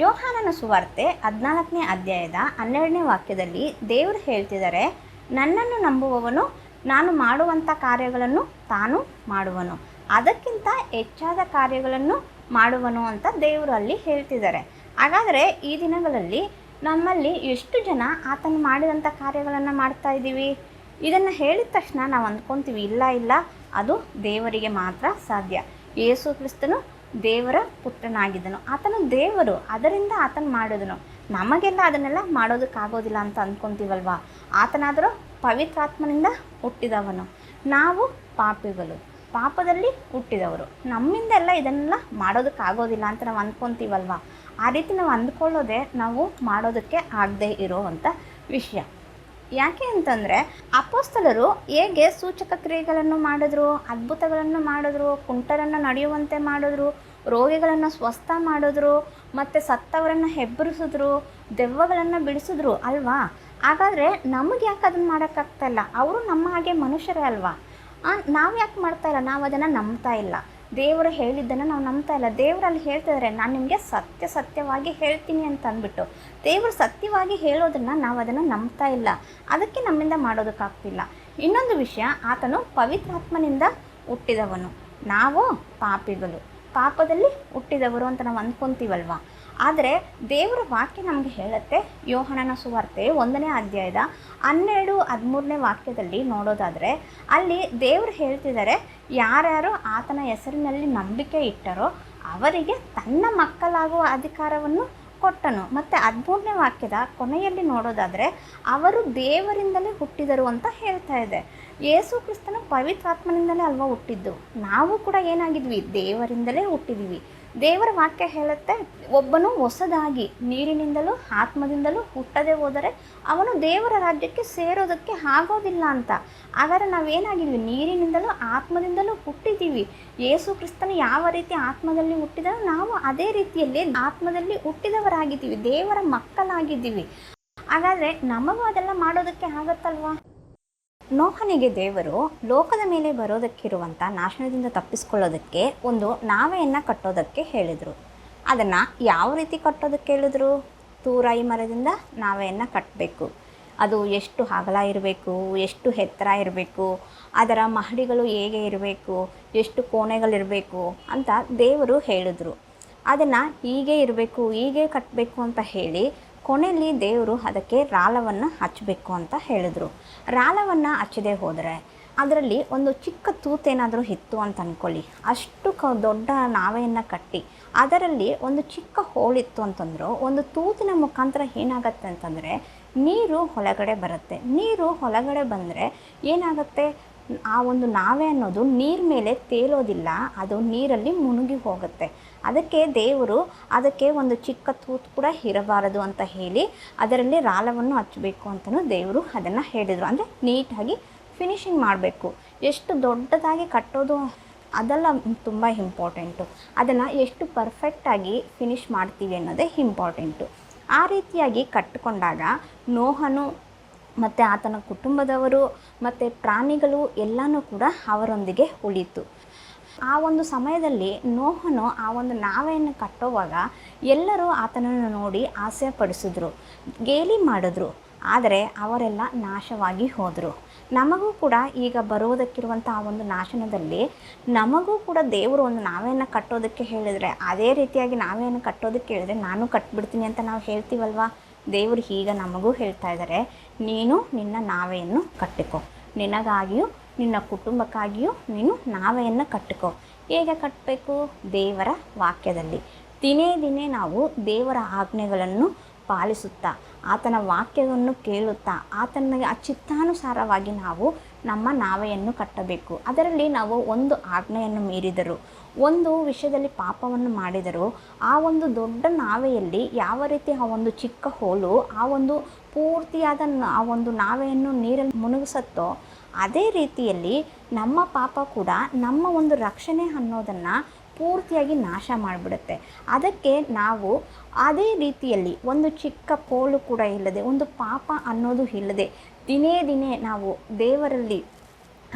ಯೋಹಾನನ ಸುವಾರ್ತೆ 14ನೇ ಅಧ್ಯಾಯದ 12ನೇ ವಾಕ್ಯದಲ್ಲಿ ದೇವರು ಹೇಳ್ತಿದ್ದಾರೆ, ನನ್ನನ್ನು ನಂಬುವವನು ನಾನು ಮಾಡುವಂಥ ಕಾರ್ಯಗಳನ್ನು ತಾನು ಮಾಡುವನು, ಅದಕ್ಕಿಂತ ಹೆಚ್ಚಾದ ಕಾರ್ಯಗಳನ್ನು ಮಾಡುವನು ಅಂತ ದೇವರು ಅಲ್ಲಿ ಹೇಳ್ತಿದ್ದಾರೆ. ಹಾಗಾದರೆ ಈ ದಿನಗಳಲ್ಲಿ ನಮ್ಮಲ್ಲಿ ಎಷ್ಟು ಜನ ಆತನು ಮಾಡಿದಂಥ ಕಾರ್ಯಗಳನ್ನು ಮಾಡ್ತಾ ಇದ್ದೀವಿ? ಇದನ್ನು ಹೇಳಿದ ತಕ್ಷಣ ನಾವು ಅಂದ್ಕೊತೀವಿ, ಇಲ್ಲ ಅದು ದೇವರಿಗೆ ಮಾತ್ರ ಸಾಧ್ಯ. ಯೇಸು ಕ್ರಿಸ್ತನು ದೇವರ ಪುತ್ರನಾಗಿದ್ದನು, ಆತನು ದೇವರು, ಅದರಿಂದ ಆತನು ಮಾಡಿದನು. ನಮಗೆಲ್ಲ ಅದನ್ನೆಲ್ಲ ಮಾಡೋದಕ್ಕಾಗೋದಿಲ್ಲ ಅಂತ ಅಂದ್ಕೊತೀವಲ್ವ. ಆತನಾದರೂ ಪವಿತ್ರಾತ್ಮನಿಂದ ಹುಟ್ಟಿದವನು, ನಾವು ಪಾಪಿಗಳು, ಪಾಪದಲ್ಲಿ ಹುಟ್ಟಿದವರು, ನಮ್ಮಿಂದ ಎಲ್ಲ ಇದನ್ನೆಲ್ಲ ಮಾಡೋದಕ್ಕಾಗೋದಿಲ್ಲ ಅಂತ ನಾವು ಅಂದ್ಕೊತೀವಲ್ವ. ಆ ರೀತಿ ನಾವು ಅಂದ್ಕೊಳ್ಳೋದೇ ನಾವು ಮಾಡೋದಕ್ಕೆ ಆಗದೆ ಇರೋವಂಥ ವಿಷಯ. ಯಾಕೆ ಅಂತಂದರೆ ಅಪೊಸ್ತಲರು ಹೇಗೆ ಸೂಚಕ ಕ್ರಿಯೆಗಳನ್ನು ಮಾಡಿದ್ರು, ಅದ್ಭುತಗಳನ್ನು ಮಾಡಿದ್ರು, ಕುಂಟರನ್ನು ನಡೆಯುವಂತೆ ಮಾಡಿದ್ರು, ರೋಗಿಗಳನ್ನು ಸ್ವಸ್ಥ ಮಾಡಿದ್ರು, ಮತ್ತು ಸತ್ತವರನ್ನು ಹೆಬ್ಬರಿಸಿದ್ರು, ದೆವ್ವಗಳನ್ನು ಬಿಡಿಸಿದ್ರು ಅಲ್ವಾ. ಹಾಗಾದರೆ ನಮಗೆ ಯಾಕೆ ಅದನ್ನು ಮಾಡೋಕ್ಕಾಗ್ತಾಯಿಲ್ಲ? ಅವರು ನಮ್ಮ ಹಾಗೆ ಮನುಷ್ಯರೇ ಅಲ್ವಾ. ನಾವು ಯಾಕೆ ಮಾಡ್ತಾಯಿಲ್ಲ? ನಾವು ಅದನ್ನು ನಂಬ್ತಾ ಇಲ್ಲ. ದೇವರು ಹೇಳಿದ್ದನ್ನು ನಾವು ನಂಬ್ತಾ ಇಲ್ಲ. ದೇವರಲ್ಲಿ ಹೇಳ್ತಿದ್ದಾರೆ, ನಾನು ನಿಮಗೆ ಸತ್ಯವಾಗಿ ಹೇಳ್ತೀನಿ ಅಂತ ಅಂದ್ಬಿಟ್ಟು. ದೇವರು ಸತ್ಯವಾಗಿ ಹೇಳೋದನ್ನು ನಾವು ಅದನ್ನು ನಂಬ್ತಾ ಇಲ್ಲ, ಅದಕ್ಕೆ ನಮ್ಮಿಂದ ಮಾಡೋದಕ್ಕಾಗ್ತಿಲ್ಲ. ಇನ್ನೊಂದು ವಿಷಯ, ಆತನು ಪವಿತ್ರಾತ್ಮನಿಂದ ಹುಟ್ಟಿದವನು, ನಾವು ಪಾಪಿಗಳು, ಪಾಪದಲ್ಲಿ ಹುಟ್ಟಿದವರು ಅಂತ ನಾವು ಅಂದ್ಕೊತೀವಲ್ವ. ಆದರೆ ದೇವರ ವಾಕ್ಯ ನಮಗೆ ಹೇಳುತ್ತೆ, ಯೋಹಾನನ ಸುವಾರ್ತೆ 1ನೇ ಅಧ್ಯಾಯದ 12-13ನೇ ವಾಕ್ಯದಲ್ಲಿ ನೋಡೋದಾದರೆ ಅಲ್ಲಿ ದೇವರು ಹೇಳ್ತಿದ್ದಾರೆ, ಯಾರ್ಯಾರು ಆತನ ಹೆಸರಿನಲ್ಲಿ ನಂಬಿಕೆ ಇಟ್ಟರೋ ಅವರಿಗೆ ತನ್ನ ಮಕ್ಕಳಾಗುವ ಅಧಿಕಾರವನ್ನು ಕೊಟ್ಟನು. ಮತ್ತು 13ನೇ ವಾಕ್ಯದ ಕೊನೆಯಲ್ಲಿ ನೋಡೋದಾದರೆ ಅವರು ದೇವರಿಂದಲೇ ಹುಟ್ಟಿದರು ಅಂತ ಹೇಳ್ತಾ ಇದೆ. ಯೇಸು ಕ್ರಿಸ್ತನು ಪವಿತ್ರಾತ್ಮನಿಂದಲೇ ಅಲ್ವಾ ಹುಟ್ಟಿದ್ದು. ನಾವು ಕೂಡ ಏನಾಗಿದ್ವಿ? ದೇವರಿಂದಲೇ ಹುಟ್ಟಿದ್ವಿ. ದೇವರ ವಾಕ್ಯ ಹೇಳುತ್ತೆ, ಒಬ್ಬನು ಹೊಸದಾಗಿ ನೀರಿನಿಂದಲೂ ಆತ್ಮದಿಂದಲೂ ಹುಟ್ಟದೆ ಹೋದರೆ ಅವನು ದೇವರ ರಾಜ್ಯಕ್ಕೆ ಸೇರೋದಕ್ಕೆ ಆಗೋದಿಲ್ಲ ಅಂತ. ಹಾಗಾದರೆ ನಾವೇನಾಗಿದ್ವಿ? ನೀರಿನಿಂದಲೂ ಆತ್ಮದಿಂದಲೂ ಹುಟ್ಟಿದ್ದೀವಿ. ಯೇಸು ಕ್ರಿಸ್ತನು ಯಾವ ರೀತಿ ಆತ್ಮದಲ್ಲಿ ಹುಟ್ಟಿದನೋ ನಾವು ಅದೇ ರೀತಿಯಲ್ಲಿ ಆತ್ಮದಲ್ಲಿ ಹುಟ್ಟಿದವರಾಗಿದ್ದೀವಿ, ದೇವರ ಮಕ್ಕಳಾಗಿದ್ದೀವಿ. ಹಾಗಾದರೆ ನಮಗೂ ಅದೆಲ್ಲ ಮಾಡೋದಕ್ಕೆ ಆಗತ್ತಲ್ವಾ? ನೋಹನಿಗೆ ದೇವರು ಲೋಕದ ಮೇಲೆ ಬರೋದಕ್ಕಿರುವಂಥ ನಾಶನದಿಂದ ತಪ್ಪಿಸ್ಕೊಳ್ಳೋದಕ್ಕೆ ಒಂದು ನಾವೆಯನ್ನು ಕಟ್ಟೋದಕ್ಕೆ ಹೇಳಿದರು. ಅದನ್ನು ಯಾವ ರೀತಿ ಕಟ್ಟೋದಕ್ಕೆ ಹೇಳಿದ್ರು? ತೂರಾಯಿ ಮರದಿಂದ ನಾವೆಯನ್ನು ಕಟ್ಟಬೇಕು. ಅದು ಎಷ್ಟು ಅಗಲ ಇರಬೇಕು, ಎಷ್ಟು ಎತ್ತರ ಇರಬೇಕು, ಅದರ ಮಹಡಿಗಳು ಹೇಗೆ ಇರಬೇಕು, ಎಷ್ಟು ಕೋಣೆಗಳಿರಬೇಕು ಅಂತ ದೇವರು ಹೇಳಿದ್ರು. ಅದನ್ನು ಹೀಗೆ ಇರಬೇಕು, ಹೀಗೆ ಕಟ್ಟಬೇಕು ಅಂತ ಹೇಳಿ ಕೊನೆಯಲ್ಲಿ ದೇವರು ಅದಕ್ಕೆ ರಾಲವನ್ನು ಹಚ್ಚಬೇಕು ಅಂತ ಹೇಳಿದ್ರು. ರಾಲವನ್ನು ಹಚ್ಚದೆ ಹೋದರೆ ಅದರಲ್ಲಿ ಒಂದು ಚಿಕ್ಕ ತೂತೇನಾದರೂ ಇತ್ತು ಅಂತ ಅಂದ್ಕೊಳ್ಳಿ. ಅಷ್ಟು ದೊಡ್ಡ ನಾವೆಯನ್ನು ಕಟ್ಟಿ ಅದರಲ್ಲಿ ಒಂದು ಚಿಕ್ಕ ಹೋಳಿತ್ತು ಅಂತಂದ್ರು, ಒಂದು ತೂತಿನ ಮುಖಾಂತರ ಏನಾಗುತ್ತೆ ಅಂತಂದರೆ ನೀರು ಹೊರಗಡೆ ಬರುತ್ತೆ. ನೀರು ಹೊರಗಡೆ ಬಂದರೆ ಏನಾಗುತ್ತೆ? ಆ ಒಂದು ನಾವೆ ಅನ್ನೋದು ನೀರು ಮೇಲೆ ತೇಲೋದಿಲ್ಲ, ಅದು ನೀರಲ್ಲಿ ಮುಳುಗಿ ಹೋಗುತ್ತೆ. ಅದಕ್ಕೆ ದೇವರು ಅದಕ್ಕೆ ಒಂದು ಚಿಕ್ಕ ತೂತು ಕೂಡ ಇರಬಾರದು ಅಂತ ಹೇಳಿ ಅದರಲ್ಲಿ ರಾಲವನ್ನು ಹಚ್ಚಬೇಕು ಅಂತಲೂ ದೇವರು ಅದನ್ನು ಹೇಳಿದರು. ಅಂದರೆ ನೀಟಾಗಿ ಫಿನಿಶಿಂಗ್ ಮಾಡಬೇಕು. ಎಷ್ಟು ದೊಡ್ಡದಾಗಿ ಕಟ್ಟೋದು ಅದೆಲ್ಲ ತುಂಬ ಇಂಪಾರ್ಟೆಂಟು. ಅದನ್ನು ಎಷ್ಟು ಪರ್ಫೆಕ್ಟಾಗಿ ಫಿನಿಶ್ ಮಾಡ್ತೀವಿ ಅನ್ನೋದೇ ಇಂಪಾರ್ಟೆಂಟು. ಆ ರೀತಿಯಾಗಿ ಕಟ್ಟಿಕೊಂಡಾಗ ನೋಹನು ಮತ್ತು ಆತನ ಕುಟುಂಬದವರು ಮತ್ತು ಪ್ರಾಣಿಗಳು ಎಲ್ಲನೂ ಕೂಡ ಅವರೊಂದಿಗೆ ಉಳಿತು. ಆ ಒಂದು ಸಮಯದಲ್ಲಿ ನೋಹನು ಆ ಒಂದು ನಾವೆಯನ್ನು ಕಟ್ಟುವಾಗ ಎಲ್ಲರೂ ಆತನನ್ನು ನೋಡಿ ಆಸೆ ಪಡಿಸಿದ್ರು, ಗೇಲಿ ಮಾಡಿದ್ರು. ಆದರೆ ಅವರೆಲ್ಲ ನಾಶವಾಗಿ ಹೋದರು. ನಮಗೂ ಕೂಡ ಈಗ ಬರುವುದಕ್ಕಿರುವಂಥ ಆ ಒಂದು ನಾಶನದಲ್ಲಿ ನಮಗೂ ಕೂಡ ದೇವರು ಒಂದು ನಾವೆಯನ್ನು ಕಟ್ಟೋದಕ್ಕೆ ಹೇಳಿದರೆ, ಅದೇ ರೀತಿಯಾಗಿ ನಾವೆಯನ್ನು ಕಟ್ಟೋದಕ್ಕೆ ಹೇಳಿದ್ರೆ ನಾನು ಕಟ್ಬಿಡ್ತೀನಿ ಅಂತ ನಾವು ಹೇಳ್ತೀವಲ್ವ. ದೇವರು ಈಗ ನಮಗೂ ಹೇಳ್ತಾ ಇದ್ದಾರೆ, ನೀನು ನಿನ್ನ ನಾವೆಯನ್ನು ಕಟ್ಟಿಕೊ, ನಿನಗಾಗಿಯೂ ನಿನ್ನ ಕುಟುಂಬಕ್ಕಾಗಿಯೂ ನೀನು ನಾವೆಯನ್ನು ಕಟ್ಟಿಕೊ. ಹೇಗೆ ಕಟ್ಟಬೇಕು? ದೇವರ ವಾಕ್ಯದಲ್ಲಿ ದಿನೇ ನಾವು ದೇವರ ಆಜ್ಞೆಗಳನ್ನು ಪಾಲಿಸುತ್ತಾ ಆತನ ವಾಕ್ಯವನ್ನು ಕೇಳುತ್ತಾ ಆತನಿಗೆ ಆ ಚಿತ್ತಾನುಸಾರವಾಗಿ ನಾವು ನಮ್ಮ ನಾವೆಯನ್ನು ಕಟ್ಟಬೇಕು. ಅದರಲ್ಲಿ ನಾವು ಒಂದು ಆಜ್ಞೆಯನ್ನು ಮೀರಿದರು, ಒಂದು ವಿಷಯದಲ್ಲಿ ಪಾಪವನ್ನು ಮಾಡಿದರು, ಆ ಒಂದು ದೊಡ್ಡ ನಾವೆಯಲ್ಲಿ ಯಾವ ರೀತಿ ಆ ಒಂದು ಚಿಕ್ಕ ಹೋಲು ಆ ಒಂದು ಪೂರ್ತಿಯಾದ ಆ ಒಂದು ನಾವೆಯನ್ನು ನೀರಲ್ಲಿ ಮುಳುಗಿಸುತ್ತೋ ಅದೇ ರೀತಿಯಲ್ಲಿ ನಮ್ಮ ಪಾಪ ಕೂಡ ನಮ್ಮ ಒಂದು ರಕ್ಷಣೆ ಅನ್ನೋದನ್ನು ಪೂರ್ತಿಯಾಗಿ ನಾಶ ಮಾಡಿಬಿಡುತ್ತೆ. ಅದಕ್ಕೆ ನಾವು ಅದೇ ರೀತಿಯಲ್ಲಿ ಒಂದು ಚಿಕ್ಕ ಪೋಲು ಕೂಡ ಇಲ್ಲದೆ, ಒಂದು ಪಾಪ ಅನ್ನೋದು ಇಲ್ಲದೆ ದಿನೇ ನಾವು ದೇವರಲ್ಲಿ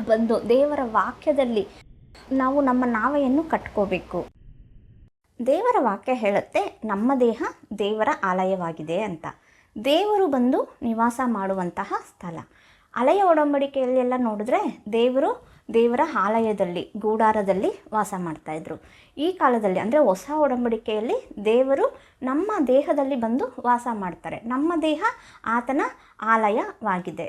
ಬಂದು ದೇವರ ವಾಕ್ಯದಲ್ಲಿ ನಾವು ನಮ್ಮ ನಾವೆಯನ್ನು ಕಟ್ಕೋಬೇಕು. ದೇವರ ವಾಕ್ಯ ಹೇಳುತ್ತೆ ನಮ್ಮ ದೇಹ ದೇವರ ಆಲಯವಾಗಿದೆ ಅಂತ. ದೇವರು ಬಂದು ನಿವಾಸ ಮಾಡುವಂತಹ ಸ್ಥಳ. ಹಳೆಯ ಒಡಂಬಡಿಕೆಯಲ್ಲೆಲ್ಲ ನೋಡಿದ್ರೆ ದೇವರ ಆಲಯದಲ್ಲಿ, ಗೂಡಾರದಲ್ಲಿ ವಾಸ ಮಾಡ್ತಾಯಿದ್ರು. ಈ ಕಾಲದಲ್ಲಿ ಅಂದರೆ ಹೊಸ ಒಡಂಬಡಿಕೆಯಲ್ಲಿ ದೇವರು ನಮ್ಮ ದೇಹದಲ್ಲಿ ಬಂದು ವಾಸ ಮಾಡ್ತಾರೆ. ನಮ್ಮ ದೇಹ ಆತನ ಆಲಯವಾಗಿದೆ.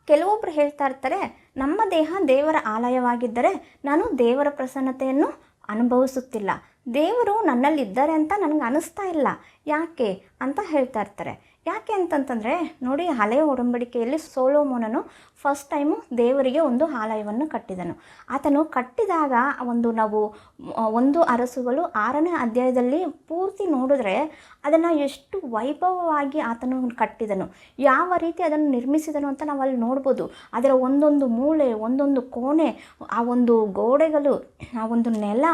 ಕೆಲವೊಬ್ಬರು ಹೇಳ್ತಾ ಇರ್ತಾರೆ, ನಮ್ಮ ದೇಹ ದೇವರ ಆಲಯವಾಗಿದ್ದರೆ ನಾನು ದೇವರ ಪ್ರಸನ್ನತೆಯನ್ನು ಅನುಭವಿಸುತ್ತಿಲ್ಲ, ದೇವರು ನನ್ನಲ್ಲಿದ್ದಾರೆ ಅಂತ ನನಗೆ ಅನ್ನಿಸ್ತಾ ಇಲ್ಲ, ಯಾಕೆ ಅಂತ ಹೇಳ್ತಾ ಇರ್ತಾರೆ. ಯಾಕೆ ಅಂತಂತಂದರೆ ನೋಡಿ, ಹಳೆಯ ಒಡಂಬಡಿಕೆಯಲ್ಲಿ ಸೊಲೊಮೋನನು ಫಸ್ಟ್ ಟೈಮು ದೇವರಿಗೆ ಒಂದು ಆಲಯವನ್ನು ಕಟ್ಟಿದನು. ಆತನು ಕಟ್ಟಿದಾಗ ನಾವು 1 ಅರಸುಗಳು 6ನೇ ಅಧ್ಯಾಯದಲ್ಲಿ ಪೂರ್ತಿ ನೋಡಿದ್ರೆ ಅದನ್ನು ಎಷ್ಟು ವೈಭವವಾಗಿ ಆತನು ಕಟ್ಟಿದನು, ಯಾವ ರೀತಿ ಅದನ್ನು ನಿರ್ಮಿಸಿದನು ಅಂತ ನಾವು ಅಲ್ಲಿ ನೋಡ್ಬೋದು. ಅದರ ಒಂದೊಂದು ಮೂಲೆ, ಒಂದೊಂದು ಕೋಣೆ, ಆ ಒಂದು ಗೋಡೆಗಳು, ಆ ಒಂದು ನೆಲ,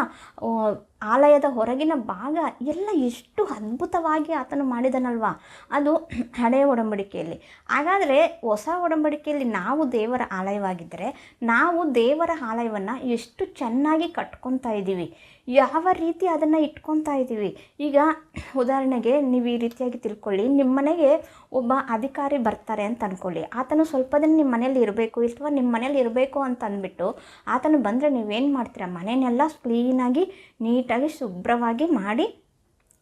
ಆಲಯದ ಹೊರಗಿನ ಭಾಗ ಎಲ್ಲ ಎಷ್ಟು ಅದ್ಭುತವಾಗಿ ಆತನು ಮಾಡಿದನಲ್ವಾ, ಅದು ಹಳೆಯ ಒಡಂಬಡಿಕೆಯಲ್ಲಿ. ಹಾಗಾದರೆ ಹೊಸ ಒಡಂಬಡಿಕೆಯಲ್ಲಿ ನಾವು ದೇವರ ಆಲಯವಾಗಿದ್ದರೆ ನಾವು ದೇವರ ಆಲಯವನ್ನು ಎಷ್ಟು ಚೆನ್ನಾಗಿ ಕಟ್ಕೊತಾ ಇದ್ದೀವಿ, ಯಾವ ರೀತಿ ಅದನ್ನು ಇಟ್ಕೊತಾ ಇದ್ದೀವಿ. ಈಗ ಉದಾಹರಣೆಗೆ ನೀವು ಈ ರೀತಿಯಾಗಿ ತಿಳ್ಕೊಳ್ಳಿ, ನಿಮ್ಮ ಮನೆಗೆ ಒಬ್ಬ ಅಧಿಕಾರಿ ಬರ್ತಾರೆ ಅಂತ ಅಂದ್ಕೊಳ್ಳಿ. ಆತನು ಸ್ವಲ್ಪ ದಿನ ನಿಮ್ಮ ಮನೇಲಿ ಇರಬೇಕು ಅಥವಾ ನಿಮ್ಮ ಮನೇಲಿ ಇರಬೇಕು ಅಂತ ಅಂದ್ಬಿಟ್ಟು ಆತನು ಬಂದರೆ ನೀವೇನು ಮಾಡ್ತೀರಾ, ಮನೆಯನ್ನೆಲ್ಲ ಕ್ಲೀನಾಗಿ ನೀಟಾಗಿ ಶುಭ್ರವಾಗಿ ಮಾಡಿ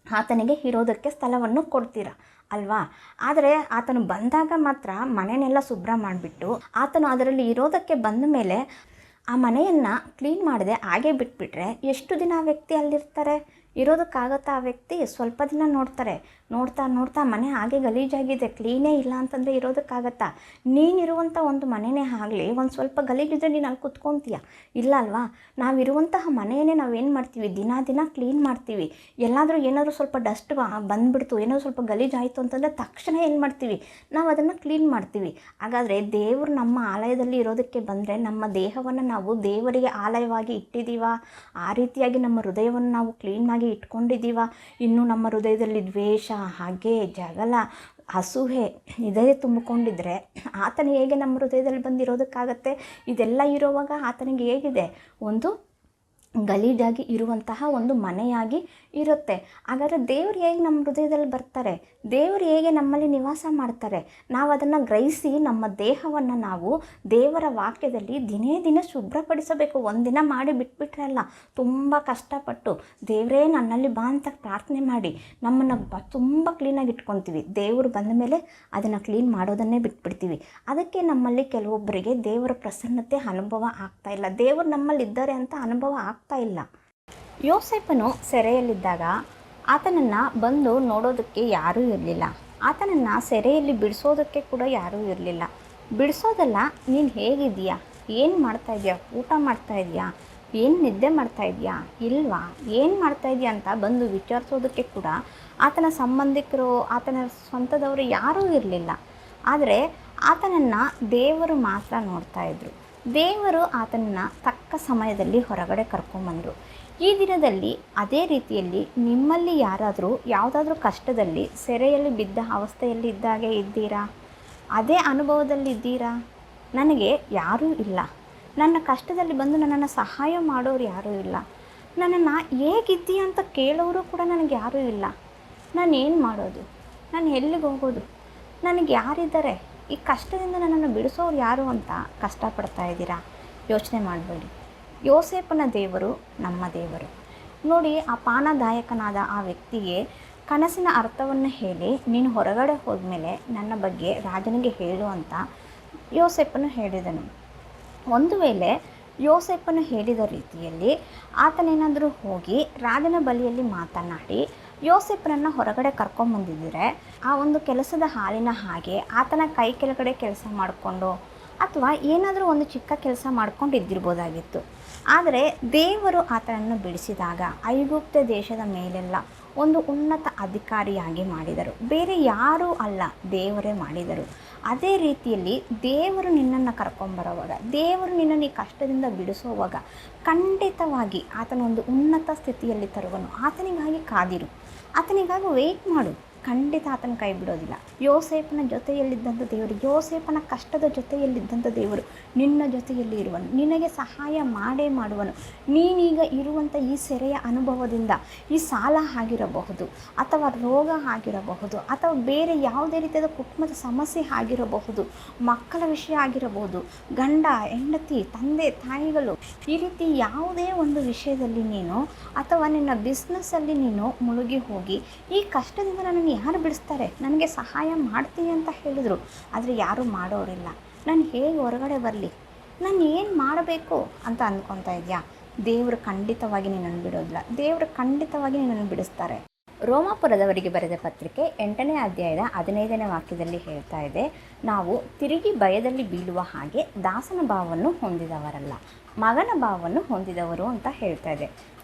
ಆತನಿಗೆ ಇರೋದಕ್ಕೆ ಸ್ಥಳವನ್ನು ಕೊಡ್ತೀರಾ ಅಲ್ವಾ. ಆದರೆ ಆತನು ಬಂದಾಗ ಮಾತ್ರ ಮನೆಯನ್ನೆಲ್ಲ ಶುಭ್ರ ಮಾಡಿಬಿಟ್ಟು ಆತನು ಅದರಲ್ಲಿ ಇರೋದಕ್ಕೆ ಬಂದ ಮೇಲೆ ಆ ಮನೆಯನ್ನು ಕ್ಲೀನ್ ಮಾಡದೆ ಹಾಗೆ ಬಿಟ್ಬಿಟ್ರೆ ಎಷ್ಟು ದಿನ ಆ ವ್ಯಕ್ತಿ ಅಲ್ಲಿರ್ತಾರೆ? ಇರೋದಕ್ಕಾಗತ್ತಾ? ಆ ವ್ಯಕ್ತಿ ಸ್ವಲ್ಪ ದಿನ ನೋಡ್ತಾ ಮನೆ ಹಾಗೆ ಗಲೀಜಾಗಿದೆ, ಕ್ಲೀನೇ ಇಲ್ಲ ಅಂತಂದರೆ ಇರೋದಕ್ಕಾಗತ್ತಾ? ನೀನಿರುವಂಥ ಒಂದು ಮನೆಯೇ ಆಗಲಿ ಒಂದು ಸ್ವಲ್ಪ ಗಲೀಜಿದ್ರೆ ನೀನು ಅಲ್ಲಿ ಕುತ್ಕೊತೀಯ? ಇಲ್ಲ ಅಲ್ವಾ. ನಾವಿರುವಂತಹ ಮನೆಯೇ ನಾವೇನು ಮಾಡ್ತೀವಿ, ದಿನ ಕ್ಲೀನ್ ಮಾಡ್ತೀವಿ. ಏನಾದರೂ ಸ್ವಲ್ಪ ಡಸ್ಟ್ ಬಂದುಬಿಡ್ತು, ಏನಾದರೂ ಸ್ವಲ್ಪ ಗಲೀಜಾಯಿತು ಅಂತಂದರೆ ತಕ್ಷಣ ಏನು ಮಾಡ್ತೀವಿ, ನಾವು ಅದನ್ನು ಕ್ಲೀನ್ ಮಾಡ್ತೀವಿ. ಹಾಗಾದರೆ ದೇವರು ನಮ್ಮ ಆಲಯದಲ್ಲಿ ಇರೋದಕ್ಕೆ ಬಂದರೆ ನಮ್ಮ ದೇಹವನ್ನು ನಾವು ದೇವರಿಗೆ ಆಲಯವಾಗಿ ಇಟ್ಟಿದ್ದೀವಾ? ಆ ರೀತಿಯಾಗಿ ನಮ್ಮ ಹೃದಯವನ್ನು ನಾವು ಕ್ಲೀನಾಗಿ ಇಟ್ಕೊಂಡಿದ್ದೀವ? ಇನ್ನು ನಮ್ಮ ಹೃದಯದಲ್ಲಿ ದ್ವೇಷ, ಹಾಗೆ ಜಗಳ, ಅಸೂಹೆ ಇದೇ ತುಂಬಿಕೊಂಡಿದ್ರೆ ಆತನು ಹೇಗೆ ನಮ್ಮ ಹೃದಯದಲ್ಲಿ ಬಂದಿರೋದಕ್ಕಾಗತ್ತೆ? ಇದೆಲ್ಲ ಇರುವಾಗ ಆತನಿಗೆ ಹೇಗಿದೆ, ಒಂದು ಗಲೀಜಾಗಿ ಇರುವಂತಹ ಒಂದು ಮನೆಯಾಗಿ ಇರುತ್ತೆ. ಹಾಗಾದರೆ ದೇವರು ಹೇಗೆ ನಮ್ಮ ಹೃದಯದಲ್ಲಿ ಬರ್ತಾರೆ? ದೇವರು ಹೇಗೆ ನಮ್ಮಲ್ಲಿ ನಿವಾಸ ಮಾಡ್ತಾರೆ? ನಾವು ಅದನ್ನು ಗ್ರಹಿಸಿ ನಮ್ಮ ದೇಹವನ್ನು ನಾವು ದೇವರ ವಾಕ್ಯದಲ್ಲಿ ದಿನೇ ಶುಭ್ರಪಡಿಸಬೇಕು. ಒಂದಿನ ಮಾಡಿ ಬಿಟ್ಬಿಟ್ರೆ ಅಲ್ಲ, ತುಂಬ ಕಷ್ಟಪಟ್ಟು ದೇವರೇ ನನ್ನಲ್ಲಿ ಬಾ ಅಂತ ಪ್ರಾರ್ಥನೆ ಮಾಡಿ ನಮ್ಮನ್ನು ತುಂಬ ಕ್ಲೀನಾಗಿ ಇಟ್ಕೊತೀವಿ. ದೇವರು ಬಂದ ಮೇಲೆ ಅದನ್ನು ಕ್ಲೀನ್ ಮಾಡೋದನ್ನೇ ಬಿಟ್ಬಿಡ್ತೀವಿ. ಅದಕ್ಕೆ ನಮ್ಮಲ್ಲಿ ಕೆಲವೊಬ್ಬರಿಗೆ ದೇವರ ಪ್ರಸನ್ನತೆ ಅನುಭವ ಆಗ್ತಾ ಇಲ್ಲ, ದೇವರು ನಮ್ಮಲ್ಲಿ ಇದ್ದಾರೆ ಅಂತ ಅನುಭವ ಆಗ್ತಾ ಇಲ್ಲ. ಯೋಸೇಫನು ಸೆರೆಯಲ್ಲಿದ್ದಾಗ ಆತನನ್ನು ಬಂದು ನೋಡೋದಕ್ಕೆ ಯಾರೂ ಇರಲಿಲ್ಲ. ಆತನನ್ನು ಸೆರೆಯಲ್ಲಿ ಬಿಡಿಸೋದಕ್ಕೆ ಕೂಡ ಯಾರೂ ಇರಲಿಲ್ಲ. ಬಿಡಿಸೋದಲ್ಲ, ನೀನು ಹೇಗಿದೆಯಾ, ಏನು ಮಾಡ್ತಾಯಿದ್ಯಾ, ಊಟ ಮಾಡ್ತಾಯಿದ್ಯಾ, ಏನು ನಿದ್ದೆ ಮಾಡ್ತಾಯಿದ್ಯಾ, ಇಲ್ವಾ, ಏನು ಮಾಡ್ತಾಯಿದ್ಯಾ ಅಂತ ಬಂದು ವಿಚಾರಿಸೋದಕ್ಕೆ ಕೂಡ ಆತನ ಸಂಬಂಧಿಕರು, ಆತನ ಸ್ವಂತದವರು ಯಾರೂ ಇರಲಿಲ್ಲ. ಆದರೆ ಆತನನ್ನು ದೇವರು ಮಾತ್ರ ನೋಡ್ತಾಯಿದ್ರು. ದೇವರು ಆತನನ್ನು ತಕ್ಕ ಸಮಯದಲ್ಲಿ ಹೊರಗಡೆ ಕರ್ಕೊಂಬಂದರು. ಈ ದಿನದಲ್ಲಿ ಅದೇ ರೀತಿಯಲ್ಲಿ ನಿಮ್ಮಲ್ಲಿ ಯಾರಾದರೂ ಯಾವುದಾದ್ರೂ ಕಷ್ಟದಲ್ಲಿ ಸೆರೆಯಲ್ಲಿ ಬಿದ್ದ ಅವಸ್ಥೆಯಲ್ಲಿ ಇದ್ದಾಗೆ ಇದ್ದೀರಾ? ಅದೇ ಅನುಭವದಲ್ಲಿ ಇದ್ದೀರಾ? ನನಗೆ ಯಾರೂ ಇಲ್ಲ, ನನ್ನ ಕಷ್ಟದಲ್ಲಿ ಬಂದು ನನ್ನನ್ನು ಸಹಾಯ ಮಾಡೋರು ಯಾರೂ ಇಲ್ಲ, ನನ್ನನ್ನು ಹೇಗಿದ್ದೀಯ ಅಂತ ಕೇಳೋರು ಕೂಡ ನನಗೆ ಯಾರೂ ಇಲ್ಲ, ನಾನೇನು ಮಾಡೋದು, ನಾನು ಎಲ್ಲಿಗೆ ಹೋಗೋದು, ನನಗೆ ಯಾರಿದ್ದಾರೆ, ಈ ಕಷ್ಟದಿಂದ ನನ್ನನ್ನು ಬಿಡಿಸೋರು ಯಾರು ಅಂತ ಕಷ್ಟಪಡ್ತಾ ಇದ್ದೀರಾ? ಯೋಚನೆ ಮಾಡಬೇಡಿ. ಯೋಸೇಫನ ದೇವರು ನಮ್ಮ ದೇವರು. ನೋಡಿ, ಆ ಪಾನದಾಯಕನಾದ ಆ ವ್ಯಕ್ತಿಗೆ ಕನಸಿನ ಅರ್ಥವನ್ನು ಹೇಳಿ, ನೀನು ಹೊರಗಡೆ ಹೋದ್ಮೇಲೆ ನನ್ನ ಬಗ್ಗೆ ರಾಜನಿಗೆ ಹೇಳು ಅಂತ ಯೋಸೇಫನು ಹೇಳಿದನು. ಒಂದು ವೇಳೆ ಯೋಸೇಫನು ಹೇಳಿದ ರೀತಿಯಲ್ಲಿ ಆತನೇನಾದರೂ ಹೋಗಿ ರಾಜನ ಬಳಿಯಲ್ಲಿ ಮಾತನಾಡಿ ಯೋಸೇಫನನ್ನು ಹೊರಗಡೆ ಕರ್ಕೊಂಬಂದಿದ್ದರೆ ಆ ಒಂದು ಕೆಲಸದ ಹಾಲಿನ ಹಾಗೆ ಆತನ ಕೈ ಕೆಳಗಡೆ ಕೆಲಸ ಮಾಡಿಕೊಂಡು ಅಥವಾ ಏನಾದರೂ ಒಂದು ಚಿಕ್ಕ ಕೆಲಸ ಮಾಡ್ಕೊಂಡು ಇದ್ದಿರ್ಬೋದಾಗಿತ್ತು. ಆದರೆ ದೇವರು ಆತನನ್ನು ಬಿಡಿಸಿದಾಗ ಐಗುಪ್ತ ದೇಶದ ಮೇಲೆಲ್ಲ ಒಂದು ಉನ್ನತ ಅಧಿಕಾರಿಯಾಗಿ ಮಾಡಿದರು. ಬೇರೆ ಯಾರೂ ಅಲ್ಲ, ದೇವರೇ ಮಾಡಿದರು. ಅದೇ ರೀತಿಯಲ್ಲಿ ದೇವರು ನಿನ್ನನ್ನು ಕರ್ಕೊಂಬರೋವಾಗ, ದೇವರು ನಿನ್ನನ್ನು ಈ ಕಷ್ಟದಿಂದ ಬಿಡಿಸೋವಾಗ ಖಂಡಿತವಾಗಿ ಆತನ ಒಂದು ಉನ್ನತ ಸ್ಥಿತಿಯಲ್ಲಿ ತರುವನು. ಆತನಿಗಾಗಿ ಕಾದಿರು, ಆತನಿಗಾಗಿ ವೆಯ್ಟ್ ಮಾಡು. ಖಂಡಿತ ಆತನ ಕೈ ಬಿಡೋದಿಲ್ಲ. ಯೋಸೇಫನ ಜೊತೆಯಲ್ಲಿದ್ದಂಥ ದೇವರು, ಯೋಸೇಫನ ಕಷ್ಟದ ಜೊತೆಯಲ್ಲಿದ್ದಂಥ ದೇವರು ನಿನ್ನ ಜೊತೆಯಲ್ಲಿ ಇರುವನು, ನಿನಗೆ ಸಹಾಯ ಮಾಡೇ ಮಾಡುವನು. ನೀನೀಗ ಇರುವಂಥ ಈ ಸೆರೆಯ ಅನುಭವದಿಂದ, ಈ ಸಾಲ ಆಗಿರಬಹುದು, ಅಥವಾ ರೋಗ ಆಗಿರಬಹುದು, ಅಥವಾ ಬೇರೆ ಯಾವುದೇ ರೀತಿಯಾದ ಕುಟುಂಬದ ಸಮಸ್ಯೆ ಆಗಿರಬಹುದು, ಮಕ್ಕಳ ವಿಷಯ ಆಗಿರಬಹುದು, ಗಂಡ ಹೆಂಡತಿ ತಂದೆ ತಾಯಿಗಳು, ಈ ರೀತಿ ಯಾವುದೇ ಒಂದು ವಿಷಯದಲ್ಲಿ ನೀನು ಅಥವಾ ನಿನ್ನ ಬಿಸ್ನೆಸ್ಸಲ್ಲಿ ನೀನು ಮುಳುಗಿ ಹೋಗಿ ಈ ಕಷ್ಟದಿಂದ ನನ್ನನ್ನು ಯಾರು ಬಿಡಿಸ್ತಾರೆ, ನನಗೆ ಸಹಾಯ ಮಾಡ್ತೀನಿ ಅಂತ ಹೇಳಿದರು, ಆದರೆ ಯಾರೂ ಮಾಡೋರಿಲ್ಲ, ನಾನು ಹೇಗೆ ಹೊರಗಡೆ ಬರಲಿ, ನಾನು ಏನು ಮಾಡಬೇಕು ಅಂತ ಅಂದ್ಕೊತಾ ಇದೆಯಾ? ದೇವರು ಖಂಡಿತವಾಗಿ ನಿನ್ನನ್ನು ಬಿಡೋದಿಲ್ಲ, ದೇವರು ಖಂಡಿತವಾಗಿ ನಿನ್ನನ್ನು ಬಿಡಿಸ್ತಾರೆ. ರೋಮಾಪುರದವರಿಗೆ ಬರೆದ ಪತ್ರಿಕೆ 8ನೇ ಅಧ್ಯಾಯದ 15ನೇ ವಾಕ್ಯದಲ್ಲಿ ಹೇಳ್ತಾ ಇದೆ, ನಾವು ತಿರುಗಿ ಭಯದಲ್ಲಿ ಬೀಳುವ ಹಾಗೆ ದಾಸನ ಭಾವವನ್ನು ಹೊಂದಿದವರಲ್ಲ, ಮಗನ ಭಾವವನ್ನು ಹೊಂದಿದವರು ಅಂತ ಹೇಳ್ತಾ ಇದೆ.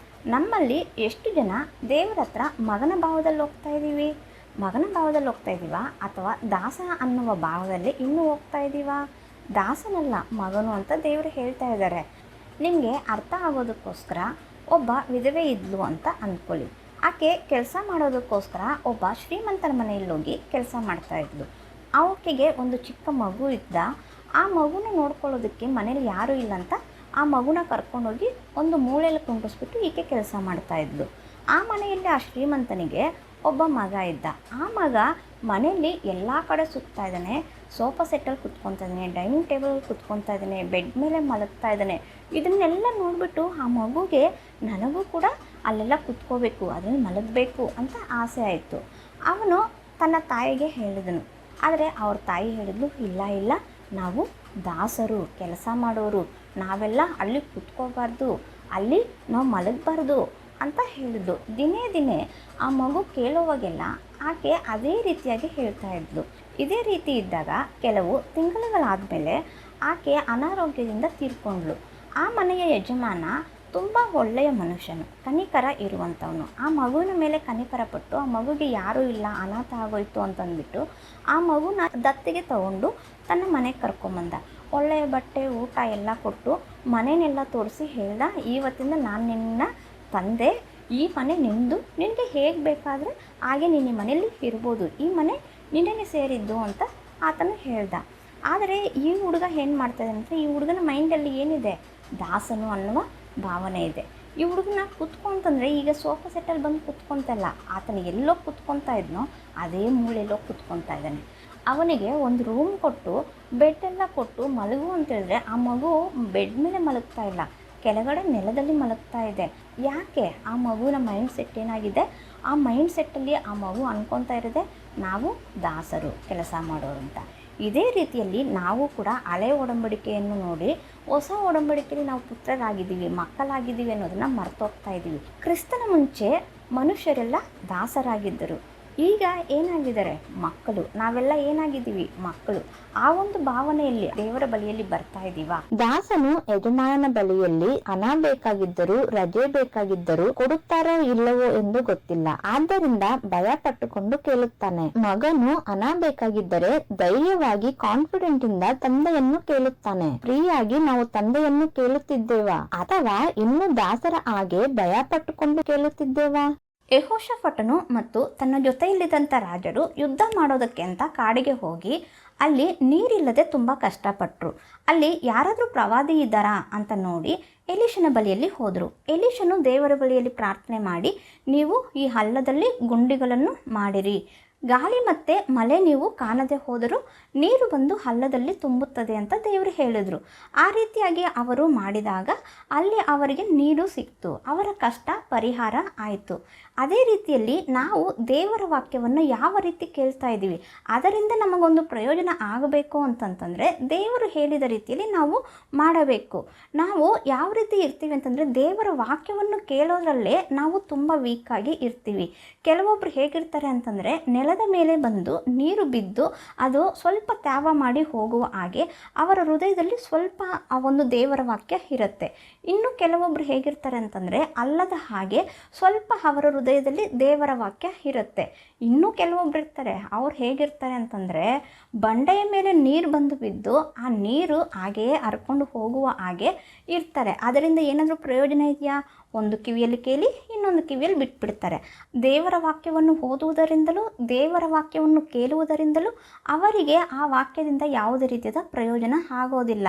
ನಮ್ಮಲ್ಲಿ ಎಷ್ಟು ಜನ ದೇವರ ಹತ್ರ ಮಗನ ಭಾವದಲ್ಲಿ ಹೋಗ್ತಾ ಇದ್ದೀವಿ, ಮಗನ ಭಾವದಲ್ಲಿ ಹೋಗ್ತಾ ಇದ್ದೀವಾ, ಅಥವಾ ದಾಸ ಅನ್ನುವ ಭಾವದಲ್ಲಿ ಇನ್ನೂ ಹೋಗ್ತಾ ಇದ್ದೀವಾ? ದಾಸನಲ್ಲ ಮಗನು ಅಂತ ದೇವರು ಹೇಳ್ತಾ ಇದ್ದಾರೆ. ನಿಮಗೆ ಅರ್ಥ ಆಗೋದಕ್ಕೋಸ್ಕರ ಒಬ್ಬ ವಿಧವೆ ಇದ್ಲು ಅಂತ ಅಂದ್ಕೊಳ್ಳಿ. ಆಕೆ ಕೆಲಸ ಮಾಡೋದಕ್ಕೋಸ್ಕರ ಒಬ್ಬ ಶ್ರೀಮಂತನ ಮನೆಯಲ್ಲಿ ಹೋಗಿ ಕೆಲಸ ಮಾಡ್ತಾಯಿದ್ಲು. ಆಕೆಗೆ ಒಂದು ಚಿಕ್ಕ ಮಗು ಇದ್ದ. ಆ ಮಗುನ ನೋಡ್ಕೊಳ್ಳೋದಕ್ಕೆ ಮನೇಲಿ ಯಾರೂ ಇಲ್ಲ ಅಂತ ಆ ಮಗುನ ಕರ್ಕೊಂಡೋಗಿ ಒಂದು ಮೂಲೆಯಲ್ಲಿ ಕುಂಡಿಸ್ಬಿಟ್ಟು ಈಕೆ ಕೆಲಸ ಮಾಡ್ತಾಯಿದ್ಲು. ಆ ಮನೆಯಲ್ಲಿ ಆ ಶ್ರೀಮಂತನಿಗೆ ಒಬ್ಬ ಮಗ ಇದ್ದ. ಆ ಮಗ ಮನೆಯಲ್ಲಿ ಎಲ್ಲ ಕಡೆ ಸುತ್ತಾ ಇದ್ದಾನೆ, ಸೋಫಾ ಸೆಟ್ಟಲ್ಲಿ ಕುತ್ಕೊತಾ ಇದ್ದಾನೆ, ಡೈನಿಂಗ್ ಟೇಬಲ್ ಕುತ್ಕೊತಾ ಇದ್ದಾನೆ, ಬೆಡ್ ಮೇಲೆ ಮಲಗ್ತಾ ಇದ್ದಾನೆ. ಇದನ್ನೆಲ್ಲ ನೋಡಿಬಿಟ್ಟು ಆ ಮಗುಗೆ ನನಗೂ ಕೂಡ ಅಲ್ಲೆಲ್ಲ ಕುತ್ಕೋಬೇಕು, ಅದರಲ್ಲಿ ಮಲಗಬೇಕು ಅಂತ ಆಸೆ ಆಯಿತು. ಅವನು ತನ್ನ ತಾಯಿಗೆ ಹೇಳಿದನು. ಆದರೆ ಅವ್ರ ತಾಯಿ ಹೇಳಿದ್ಲು, ಇಲ್ಲ ನಾವು ದಾಸರು, ಕೆಲಸ ಮಾಡೋರು, ನಾವೆಲ್ಲ ಅಲ್ಲಿ ಕುತ್ಕೋಬಾರ್ದು, ಅಲ್ಲಿ ನಾವು ಮಲಗಬಾರ್ದು ಅಂತ ಹೇಳಿದ್ಲು. ದಿನೇ ಆ ಮಗು ಕೇಳುವಾಗೆಲ್ಲ ಆಕೆ ಅದೇ ರೀತಿಯಾಗಿ ಹೇಳ್ತಾ ಇದ್ಲು. ಇದೇ ರೀತಿ ಇದ್ದಾಗ ಕೆಲವು ತಿಂಗಳುಗಳಾದಮೇಲೆ ಆಕೆ ಅನಾರೋಗ್ಯದಿಂದ ತೀರ್ಕೊಂಡ್ಳು. ಆ ಮನೆಯ ಯಜಮಾನ ತುಂಬ ಒಳ್ಳೆಯ ಮನುಷ್ಯನು, ಕನಿಕರ ಇರುವಂಥವನು. ಆ ಮಗುವಿನ ಮೇಲೆ ಕನಿಕರ ಪಟ್ಟು ಆ ಮಗುಗೆ ಯಾರೂ ಇಲ್ಲ, ಅನಾಥ ಆಗೋಯ್ತು ಅಂತಂದ್ಬಿಟ್ಟು ಆ ಮಗುನ ದತ್ತಿಗೆ ತಗೊಂಡು ತನ್ನ ಮನೆಗೆ ಕರ್ಕೊಂಬಂದ. ಒಳ್ಳೆಯ ಬಟ್ಟೆ ಊಟ ಎಲ್ಲ ಕೊಟ್ಟು ಮನೆಯನ್ನೆಲ್ಲ ತೋರಿಸಿ ಹೇಳ್ದ, ಇವತ್ತಿಂದ ನಾನು ನಿನ್ನ ತಂದೆ, ಈ ಮನೆ ನಿಂದು, ನಿನಗೆ ಹೇಗೆ ಬೇಕಾದರೆ ಹಾಗೆ ನೀನು ಈ ಮನೆಯಲ್ಲಿ ಇರ್ಬೋದು, ಈ ಮನೆ ನಿನಗೆ ಸೇರಿದ್ದು ಅಂತ ಆತನು ಹೇಳ್ದ. ಆದರೆ ಈ ಹುಡುಗ ಏನು ಮಾಡ್ತಾಯಿದ್ದಾನೆ ಅಂದರೆ, ಈ ಹುಡುಗನ ಮೈಂಡಲ್ಲಿ ಏನಿದೆ, ದಾಸನು ಅನ್ನುವ ಭಾವನೆ ಇದೆ. ಈ ಹುಡುಗನ ಕುತ್ಕೊಂತಂದರೆ ಈಗ ಸೋಫಾ ಸೆಟ್ಟಲ್ಲಿ ಬಂದು ಕುತ್ಕೊತಲ್ಲ, ಆತನ ಎಲ್ಲೋ ಕುತ್ಕೊತಾ ಇದ್ನೋ ಅದೇ ಮೂಲೆಯಲ್ಲೋ ಕುತ್ಕೊತಾ ಇದ್ದಾನೆ. ಅವನಿಗೆ ಒಂದು ರೂಮ್ ಕೊಟ್ಟು ಬೆಡ್ಡೆಲ್ಲ ಕೊಟ್ಟು ಮಲಗು ಅಂತ ಹೇಳಿದ್ರೆ ಆ ಮಗು ಬೆಡ್ ಮೇಲೆ ಮಲಗ್ತಾ ಇಲ್ಲ, ಕೆಳಗಡೆ ನೆಲದಲ್ಲಿ ಮಲಗ್ತಾ ಇದೆ. ಯಾಕೆ? ಆ ಮಗುವಿನ ಮೈಂಡ್ ಸೆಟ್ ಏನಾಗಿದೆ, ಆ ಮೈಂಡ್ ಸೆಟ್ಟಲ್ಲಿ ಆ ಮಗು ಅನ್ಕೊತಾ ಇರೋದೆ ನಾವು ದಾಸರು, ಕೆಲಸ ಮಾಡೋರು ಅಂತ. ಇದೇ ರೀತಿಯಲ್ಲಿ ನಾವು ಕೂಡ ಹಳೆ ಒಡಂಬಡಿಕೆಯನ್ನು ನೋಡಿ ಹೊಸ ಒಡಂಬಡಿಕೆಯಲ್ಲಿ ನಾವು ಪುತ್ರರಾಗಿದ್ದೀವಿ, ಮಕ್ಕಳಾಗಿದ್ದೀವಿ ಅನ್ನೋದನ್ನು ಮರ್ತೋಗ್ತಾ ಇದ್ದೀವಿ. ಕ್ರಿಸ್ತನ ಮುಂಚೆ ಮನುಷ್ಯರೆಲ್ಲ ದಾಸರಾಗಿದ್ದರು, ಈಗ ಏನಾಗಿದ್ದಾರೆ ಮಕ್ಕಳು. ನಾವೆಲ್ಲ ಏನಾಗಿದ್ದೀವಿ ಮಕ್ಕಳು. ಆ ಒಂದು ಭಾವನೆಯಲ್ಲಿ ದೇವರ ಬಳಿಯಲ್ಲಿ ಬರ್ತಾ ಇದ್ದೀವಾ? ದಾಸನು ಯಜಮಾನನ ಬಳಿಯಲ್ಲಿ ಹಣ ಬೇಕಾಗಿದ್ದರೂ ರಜೆ ಬೇಕಾಗಿದ್ದರೂ ಕೊಡುತ್ತಾರೋ ಇಲ್ಲವೋ ಎಂದು ಗೊತ್ತಿಲ್ಲ, ಆದ್ದರಿಂದ ಭಯ ಪಟ್ಟುಕೊಂಡು ಕೇಳುತ್ತಾನೆ. ಮಗನು ಹಣ ಬೇಕಾಗಿದ್ದರೆ ಧೈರ್ಯವಾಗಿ ಕಾನ್ಫಿಡೆಂಟ್ ಇಂದ ತಂದೆಯನ್ನು ಕೇಳುತ್ತಾನೆ. ಫ್ರೀಯಾಗಿ ನಾವು ತಂದೆಯನ್ನು ಕೇಳುತ್ತಿದ್ದೇವಾ, ಅಥವಾ ಇನ್ನು ದಾಸರ ಹಾಗೆ ಭಯ ಪಟ್ಟುಕೊಂಡು ಕೇಳುತ್ತಿದ್ದೇವಾ? ಯೆಹೋಷಾಫಾಟನು ಮತ್ತು ತನ್ನ ಜೊತೆಯಲ್ಲಿದ್ದಂಥ ರಾಜರು ಯುದ್ಧ ಮಾಡೋದಕ್ಕೆ ಅಂತ ಕಾಡಿಗೆ ಹೋಗಿ ಅಲ್ಲಿ ನೀರಿಲ್ಲದೆ ತುಂಬ ಕಷ್ಟಪಟ್ಟರು. ಅಲ್ಲಿ ಯಾರಾದರೂ ಪ್ರವಾದಿ ಇದ್ದಾರಾ ಅಂತ ನೋಡಿ ಎಲೀಷನ ಬಳಿಯಲ್ಲಿ ಹೋದರು. ಎಲೀಷನು ದೇವರ ಬಳಿಯಲ್ಲಿ ಪ್ರಾರ್ಥನೆ ಮಾಡಿ, ನೀವು ಈ ಹಳ್ಳದಲ್ಲಿ ಗುಂಡಿಗಳನ್ನು ಮಾಡಿರಿ, ಗಾಳಿ ಮತ್ತು ಮಳೆ ನೀವು ಕಾಣದೆ ಹೋದರೂ ನೀರು ಬಂದು ಹಳ್ಳದಲ್ಲಿ ತುಂಬುತ್ತದೆ ಅಂತ ದೇವರು ಹೇಳಿದರು. ಆ ರೀತಿಯಾಗಿ ಅವರು ಮಾಡಿದಾಗ ಅಲ್ಲಿ ಅವರಿಗೆ ನೀರು ಸಿಕ್ತು, ಅವರ ಕಷ್ಟ ಪರಿಹಾರ ಆಯಿತು. ಅದೇ ರೀತಿಯಲ್ಲಿ ನಾವು ದೇವರ ವಾಕ್ಯವನ್ನು ಯಾವ ರೀತಿ ಕೇಳ್ತಾ ಇದ್ದೀವಿ, ಅದರಿಂದ ನಮಗೊಂದು ಪ್ರಯೋಜನ ಆಗಬೇಕು ಅಂತಂತಂದರೆ ದೇವರು ಹೇಳಿದ ರೀತಿಯಲ್ಲಿ ನಾವು ಮಾಡಬೇಕು. ನಾವು ಯಾವ ರೀತಿ ಇರ್ತೀವಿ ಅಂತಂದರೆ, ದೇವರ ವಾಕ್ಯವನ್ನು ಕೇಳೋದ್ರಲ್ಲೇ ನಾವು ತುಂಬ ವೀಕಾಗಿ ಇರ್ತೀವಿ. ಕೆಲವೊಬ್ರು ಹೇಗಿರ್ತಾರೆ ಅಂತಂದರೆ, ನೆಲದ ಮೇಲೆ ಬಂದು ನೀರು ಬಿದ್ದು ಅದು ಸ್ವಲ್ಪ ತ್ಯಾವ ಮಾಡಿ ಹೋಗುವ ಹಾಗೆ ಅವರ ಹೃದಯದಲ್ಲಿ ಸ್ವಲ್ಪ ಆ ಒಂದು ದೇವರ ವಾಕ್ಯ ಇರುತ್ತೆ. ಇನ್ನು ಕೆಲವೊಬ್ರು ಹೇಗಿರ್ತಾರೆ ಅಂತಂದರೆ, ಅಲ್ಲದ ಹಾಗೆ ಸ್ವಲ್ಪ ಅವರ ಹೃದಯದಲ್ಲಿ ದೇವರ ವಾಕ್ಯ ಇರುತ್ತೆ. ಇನ್ನೂ ಕೆಲವೊಬ್ರು ಇರ್ತಾರೆ, ಅವ್ರು ಹೇಗಿರ್ತಾರೆ ಅಂತಂದರೆ, ಬಂಡೆಯ ಮೇಲೆ ನೀರು ಬಂದು ಬಿದ್ದು ಆ ನೀರು ಹಾಗೆಯೇ ಹರ್ಕೊಂಡು ಹೋಗುವ ಹಾಗೆ ಇರ್ತಾರೆ. ಅದರಿಂದ ಏನಾದರೂ ಪ್ರಯೋಜನ ಇದೆಯಾ? ಒಂದು ಕಿವಿಯಲ್ಲಿ ಕೇಳಿ ಇನ್ನೊಂದು ಕಿವಿಯಲ್ಲಿ ಬಿಟ್ಬಿಡ್ತಾರೆ. ದೇವರ ವಾಕ್ಯವನ್ನು ಓದುವುದರಿಂದಲೂ ದೇವರ ವಾಕ್ಯವನ್ನು ಕೇಳುವುದರಿಂದಲೂ ಅವರಿಗೆ ಆ ವಾಕ್ಯದಿಂದ ಯಾವುದೇ ರೀತಿಯಾದ ಪ್ರಯೋಜನ ಆಗೋದಿಲ್ಲ.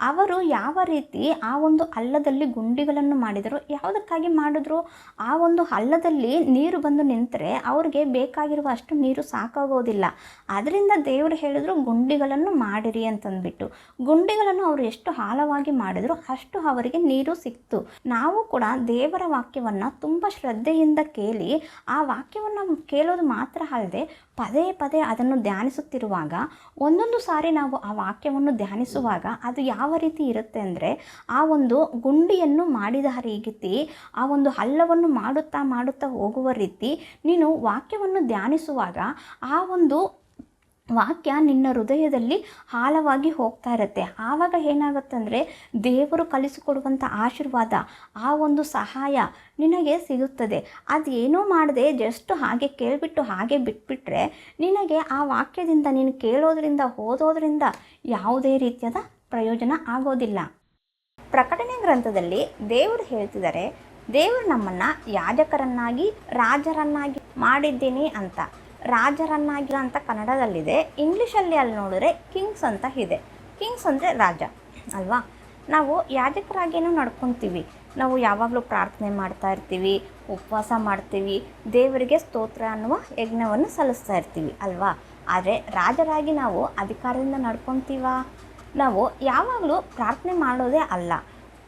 ಅವರು ಯಾವ ರೀತಿ ಆ ಒಂದು ಹಳ್ಳದಲ್ಲಿ ಗುಂಡಿಗಳನ್ನು ಮಾಡಿದರು, ಯಾವುದಕ್ಕಾಗಿ ಮಾಡಿದ್ರು? ಆ ಒಂದು ಹಳ್ಳದಲ್ಲಿ ನೀರು ಬಂದು ನಿಂತರೆ ಅವ್ರಿಗೆ ಬೇಕಾಗಿರುವ ಅಷ್ಟು ನೀರು ಸಾಕಾಗೋದಿಲ್ಲ. ಅದರಿಂದ ದೇವರು ಹೇಳಿದ್ರು ಗುಂಡಿಗಳನ್ನು ಮಾಡಿರಿ ಅಂತಂದ್ಬಿಟ್ಟು. ಗುಂಡಿಗಳನ್ನು ಅವರು ಎಷ್ಟು ಆಳವಾಗಿ ಮಾಡಿದ್ರು ಅಷ್ಟು ಅವರಿಗೆ ನೀರು ಸಿಕ್ತು. ನಾವು ಕೂಡ ದೇವರ ವಾಕ್ಯವನ್ನು ತುಂಬ ಶ್ರದ್ಧೆಯಿಂದ ಕೇಳಿ ಆ ವಾಕ್ಯವನ್ನು ಕೇಳೋದು ಮಾತ್ರ ಅಲ್ಲದೆ ಪದೇ ಪದೇ ಅದನ್ನು ಧ್ಯಾನಿಸುತ್ತಿರುವಾಗ ಒಂದೊಂದು ಸಾರಿ ನಾವು ಆ ವಾಕ್ಯವನ್ನು ಧ್ಯಾನಿಸುವಾಗ ಅದು ಯಾವ ರೀತಿ ಇರುತ್ತೆ ಅಂದರೆ, ಆ ಒಂದು ಗುಂಡಿಯನ್ನು ಮಾಡಿದ ರೀತಿ, ಆ ಒಂದು ಹಳ್ಳವನ್ನು ಮಾಡುತ್ತಾ ಮಾಡುತ್ತಾ ಹೋಗುವ ರೀತಿ ನೀನು ವಾಕ್ಯವನ್ನು ಧ್ಯಾನಿಸುವಾಗ ಆ ಒಂದು ವಾಕ್ಯ ನಿನ್ನ ಹೃದಯದಲ್ಲಿ ಆಳವಾಗಿ ಹೋಗ್ತಾ ಇರುತ್ತೆ. ಆವಾಗ ಏನಾಗುತ್ತಂದರೆ ದೇವರು ಕಲಿಸಿಕೊಡುವಂಥ ಆಶೀರ್ವಾದ, ಆ ಒಂದು ಸಹಾಯ ನಿನಗೆ ಸಿಗುತ್ತದೆ. ಅದೇನೂ ಮಾಡದೆ ಜಸ್ಟ್ ಹಾಗೆ ಕೇಳಿಬಿಟ್ಟು ಹಾಗೆ ಬಿಟ್ಬಿಟ್ರೆ ನಿನಗೆ ಆ ವಾಕ್ಯದಿಂದ ನೀನು ಕೇಳೋದ್ರಿಂದ ಓದೋದ್ರಿಂದ ಯಾವುದೇ ರೀತಿಯಾದ ಪ್ರಯೋಜನ ಆಗೋದಿಲ್ಲ. ಪ್ರಕಟಣೆ ಗ್ರಂಥದಲ್ಲಿ ದೇವರು ಹೇಳ್ತಿದ್ದಾರೆ, ದೇವರು ನಮ್ಮನ್ನು ಯಾಜಕರನ್ನಾಗಿ ರಾಜರನ್ನಾಗಿ ಮಾಡಿದ್ದೀನಿ ಅಂತ. ರಾಜರನ್ನಾಗಿಲ್ಲ ಅಂತ ಕನ್ನಡದಲ್ಲಿದೆ, ಇಂಗ್ಲೀಷಲ್ಲಿ ಅಲ್ಲಿ ನೋಡಿದ್ರೆ ಕಿಂಗ್ಸ್ ಅಂತ ಇದೆ. ಕಿಂಗ್ಸ್ ಅಂದರೆ ರಾಜ ಅಲ್ವಾ. ನಾವು ಯಾಜಕರಾಗೇನೋ ನಡ್ಕೊತೀವಿ, ನಾವು ಯಾವಾಗಲೂ ಪ್ರಾರ್ಥನೆ ಮಾಡ್ತಾ ಇರ್ತೀವಿ, ಉಪವಾಸ ಮಾಡ್ತೀವಿ, ದೇವರಿಗೆ ಸ್ತೋತ್ರ ಅನ್ನುವ ಯಜ್ಞವನ್ನು ಸಲ್ಲಿಸ್ತಾ ಇರ್ತೀವಿ ಅಲ್ವಾ. ಆದರೆ ರಾಜರಾಗಿ ನಾವು ಅಧಿಕಾರದಿಂದ ನಡ್ಕೊತೀವ? ನಾವು ಯಾವಾಗಲೂ ಪ್ರಾರ್ಥನೆ ಮಾಡೋದೇ ಅಲ್ಲ.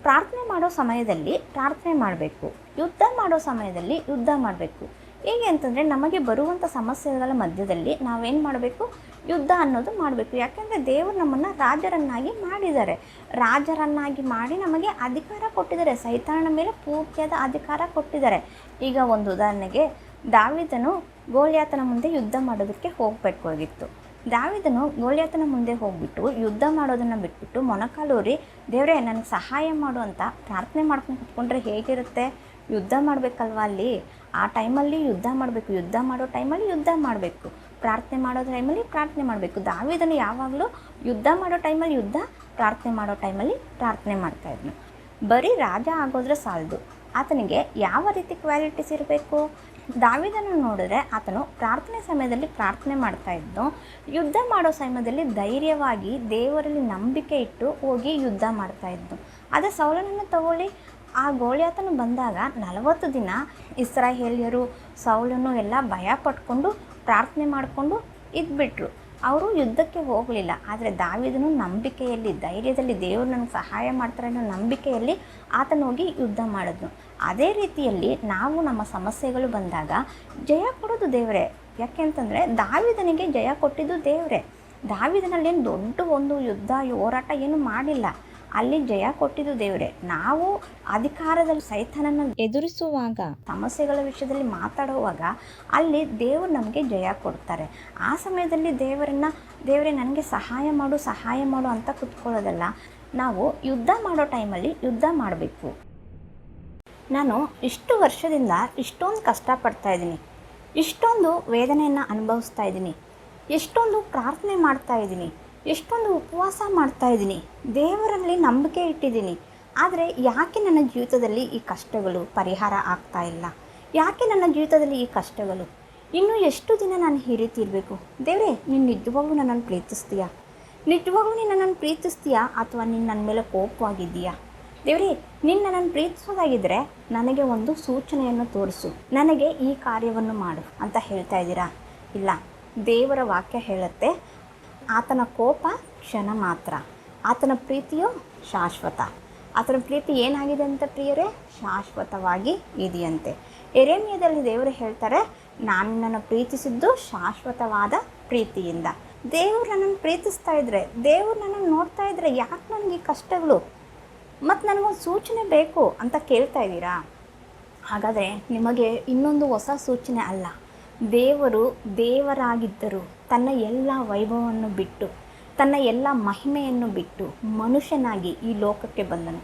ಪ್ರಾರ್ಥನೆ ಮಾಡೋ ಸಮಯದಲ್ಲಿ ಪ್ರಾರ್ಥನೆ ಮಾಡಬೇಕು, ಯುದ್ಧ ಮಾಡೋ ಸಮಯದಲ್ಲಿ ಯುದ್ಧ ಮಾಡಬೇಕು. ಹೇಗೆ ಅಂತಂದರೆ, ನಮಗೆ ಬರುವಂಥ ಸಮಸ್ಯೆಗಳ ಮಧ್ಯದಲ್ಲಿ ನಾವೇನು ಮಾಡಬೇಕು? ಯುದ್ಧ ಅನ್ನೋದು ಮಾಡಬೇಕು. ಯಾಕೆಂದರೆ ದೇವರು ನಮ್ಮನ್ನು ರಾಜರನ್ನಾಗಿ ಮಾಡಿದ್ದಾರೆ. ರಾಜರನ್ನಾಗಿ ಮಾಡಿ ನಮಗೆ ಅಧಿಕಾರ ಕೊಟ್ಟಿದ್ದಾರೆ, ಸೈತಾನನ ಮೇಲೆ ಪೂರ್ತಿಯಾದ ಅಧಿಕಾರ ಕೊಟ್ಟಿದ್ದಾರೆ. ಈಗ ಒಂದು ಉದಾಹರಣೆಗೆ, ದಾವೀದನು ಗೋಲ್ಯಾತನ ಮುಂದೆ ಯುದ್ಧ ಮಾಡೋದಕ್ಕೆ ಹೋಗಬೇಕಾಗಿತ್ತು. ದಾವೀದನು ಗೋಲ್ಯಾತನ ಮುಂದೆ ಹೋಗ್ಬಿಟ್ಟು ಯುದ್ಧ ಮಾಡೋದನ್ನು ಬಿಟ್ಬಿಟ್ಟು ಮೊಣಕಾಲೂರಿ ದೇವರೇ ನನಗೆ ಸಹಾಯ ಮಾಡು ಅಂತ ಪ್ರಾರ್ಥನೆ ಮಾಡ್ಕೊಂಡು ಕೂತ್ಕೊಂಡ್ರೆ ಹೇಗಿರುತ್ತೆ? ಯುದ್ಧ ಮಾಡಬೇಕಲ್ವ ಅಲ್ಲಿ. ಆ ಟೈಮಲ್ಲಿ ಯುದ್ಧ ಮಾಡಬೇಕು, ಯುದ್ಧ ಮಾಡೋ ಟೈಮಲ್ಲಿ ಯುದ್ಧ ಮಾಡಬೇಕು, ಪ್ರಾರ್ಥನೆ ಮಾಡೋ ಟೈಮಲ್ಲಿ ಪ್ರಾರ್ಥನೆ ಮಾಡಬೇಕು. ದಾವೀದನು ಯಾವಾಗಲೂ ಯುದ್ಧ ಮಾಡೋ ಟೈಮಲ್ಲಿ ಯುದ್ಧ, ಪ್ರಾರ್ಥನೆ ಮಾಡೋ ಟೈಮಲ್ಲಿ ಪ್ರಾರ್ಥನೆ ಮಾಡ್ತಾಯಿದ್ನು. ಬರೀ ರಾಜ ಆಗೋದ್ರೆ ಸಾಲದು, ಆತನಿಗೆ ಯಾವ ರೀತಿ ಕ್ವಾಲಿಟೀಸ್ ಇರಬೇಕು? ದಾವೀದನ್ನು ನೋಡಿದ್ರೆ ಆತನು ಪ್ರಾರ್ಥನೆ ಸಮಯದಲ್ಲಿ ಪ್ರಾರ್ಥನೆ ಮಾಡ್ತಾಯಿದ್ನು, ಯುದ್ಧ ಮಾಡೋ ಸಮಯದಲ್ಲಿ ಧೈರ್ಯವಾಗಿ ದೇವರಲ್ಲಿ ನಂಬಿಕೆ ಇಟ್ಟು ಹೋಗಿ ಯುದ್ಧ ಮಾಡ್ತಾಯಿದ್ನು. ಅದೇ ಸೌಲನನ್ನು ತಗೊಳ್ಳಿ, ಆ ಗೋಲ್ಯಾತನು ಬಂದಾಗ 40 ದಿನ ಇಸ್ರಾಯೇಲ್ಯರು ಸೌಲನು ಎಲ್ಲ ಭಯ ಪಟ್ಕೊಂಡು ಪ್ರಾರ್ಥನೆ ಮಾಡಿಕೊಂಡು ಇದ್ಬಿಟ್ರು. ಅವರು ಯುದ್ಧಕ್ಕೆ ಹೋಗಲಿಲ್ಲ. ಆದರೆ ದಾವೀದನು ನಂಬಿಕೆಯಲ್ಲಿ, ಧೈರ್ಯದಲ್ಲಿ, ದೇವರು ನನಗೆ ಸಹಾಯ ಮಾಡ್ತಾರೆ ಅನ್ನೋ ನಂಬಿಕೆಯಲ್ಲಿ ಆತನು ಹೋಗಿ ಯುದ್ಧ ಮಾಡಿದ್ನು. ಅದೇ ರೀತಿಯಲ್ಲಿ ನಾವು ನಮ್ಮ ಸಮಸ್ಯೆಗಳು ಬಂದಾಗ ಜಯ ಕೊಡೋದು ದೇವರೇ. ಯಾಕೆ ಅಂತಂದರೆ ದಾವೀದನಿಗೆ ಜಯ ಕೊಟ್ಟಿದ್ದು ದೇವರೇ. ದಾವೀದನಲ್ಲೇನು ದೊಡ್ಡ ಒಂದು ಯುದ್ಧ ಹೋರಾಟ ಏನು ಮಾಡಿಲ್ಲ, ಅಲ್ಲಿ ಜಯ ಕೊಟ್ಟಿದ್ದು ದೇವರೇ. ನಾವು ಅಧಿಕಾರದಲ್ಲಿ ಸೈತಾನನ್ನು ಎದುರಿಸುವಾಗ, ಸಮಸ್ಯೆಗಳ ವಿಷಯದಲ್ಲಿ ಮಾತಾಡುವಾಗ ಅಲ್ಲಿ ದೇವರು ನಮಗೆ ಜಯ ಕೊಡ್ತಾರೆ. ಆ ಸಮಯದಲ್ಲಿ ದೇವರೇ ನನಗೆ ಸಹಾಯ ಮಾಡು ಅಂತ ಕೂತ್ಕೊಳ್ಳೋದಲ್ಲ. ನಾವು ಯುದ್ಧ ಮಾಡೋ ಟೈಮಲ್ಲಿ ಯುದ್ಧ ಮಾಡಬೇಕು. ನಾನು ಇಷ್ಟು ವರ್ಷದಿಂದ ಇಷ್ಟೊಂದು ಕಷ್ಟಪಡ್ತಾ ಇದ್ದೀನಿ, ಇಷ್ಟೊಂದು ವೇದನೆಯನ್ನು ಅನುಭವಿಸ್ತಾ ಇದ್ದೀನಿ, ಎಷ್ಟೊಂದು ಪ್ರಾರ್ಥನೆ ಮಾಡ್ತಾ ಇದ್ದೀನಿ, ಎಷ್ಟೊಂದು ಉಪವಾಸ ಮಾಡ್ತಾಯಿದ್ದೀನಿ, ದೇವರಲ್ಲಿ ನಂಬಿಕೆ ಇಟ್ಟಿದ್ದೀನಿ. ಆದರೆ ಯಾಕೆ ನನ್ನ ಜೀವಿತದಲ್ಲಿ ಈ ಕಷ್ಟಗಳು ಪರಿಹಾರ ಆಗ್ತಾ ಇಲ್ಲ? ಯಾಕೆ ನನ್ನ ಜೀವಿತದಲ್ಲಿ ಈ ಕಷ್ಟಗಳು? ಇನ್ನೂ ಎಷ್ಟು ದಿನ ನಾನು ಈ ರೀತಿ ಇರಬೇಕು? ದೇವರೇ, ನೀನು ನಿಜವಾಗ್ಲೂ ನನ್ನನ್ನು ಪ್ರೀತಿಸ್ತೀಯಾ? ನಿಜವಾಗ್ಲೂ ನೀನು ನನ್ನನ್ನು ಪ್ರೀತಿಸ್ತೀಯಾ ಅಥವಾ ನೀನು ನನ್ನ ಮೇಲೆ ಕೋಪವಾಗಿದ್ದೀಯಾ? ದೇವರೇ, ನೀನು ನನ್ನನ್ನು ಪ್ರೀತಿಸೋದಾಗಿದ್ದರೆ ನನಗೆ ಒಂದು ಸೂಚನೆಯನ್ನು ತೋರಿಸು, ನನಗೆ ಈ ಕಾರ್ಯವನ್ನು ಮಾಡು ಅಂತ ಹೇಳ್ತಾ ಇದ್ದೀರಾ? ಇಲ್ಲ, ದೇವರ ವಾಕ್ಯ ಹೇಳುತ್ತೆ, ಆತನ ಕೋಪ ಕ್ಷಣ ಮಾತ್ರ, ಆತನ ಪ್ರೀತಿಯು ಶಾಶ್ವತ. ಆತನ ಪ್ರೀತಿ ಏನಾಗಿದೆ ಅಂತ ಪ್ರಿಯರೇ? ಶಾಶ್ವತವಾಗಿ ಇದೆಯಂತೆ. ಯೆರೆಮೀಯದಲ್ಲಿ ದೇವರು ಹೇಳ್ತಾರೆ, ನಾನು ನನ್ನನ್ನು ಪ್ರೀತಿಸಿದ್ದು ಶಾಶ್ವತವಾದ ಪ್ರೀತಿಯಿಂದ. ದೇವರು ನನ್ನನ್ನು ಪ್ರೀತಿಸ್ತಾ ಇದ್ದರೆ, ದೇವರು ನನ್ನನ್ನು ನೋಡ್ತಾ ಇದ್ದರೆ ಯಾಕೆ ನನಗೆ ಈ ಕಷ್ಟಗಳು ಮತ್ತು ನನಗೊಂದು ಸೂಚನೆ ಬೇಕು ಅಂತ ಕೇಳ್ತಾ ಇದ್ದೀರಾ? ಹಾಗಾದರೆ ನಿಮಗೆ ಇನ್ನೊಂದು ಹೊಸ ಸೂಚನೆ ಅಲ್ಲ, ದೇವರು ದೇವರಾಗಿದ್ದರು ತನ್ನ ಎಲ್ಲ ವೈಭವವನ್ನು ಬಿಟ್ಟು, ತನ್ನ ಎಲ್ಲ ಮಹಿಮೆಯನ್ನು ಬಿಟ್ಟು ಮನುಷ್ಯನಾಗಿ ಈ ಲೋಕಕ್ಕೆ ಬಂದನು.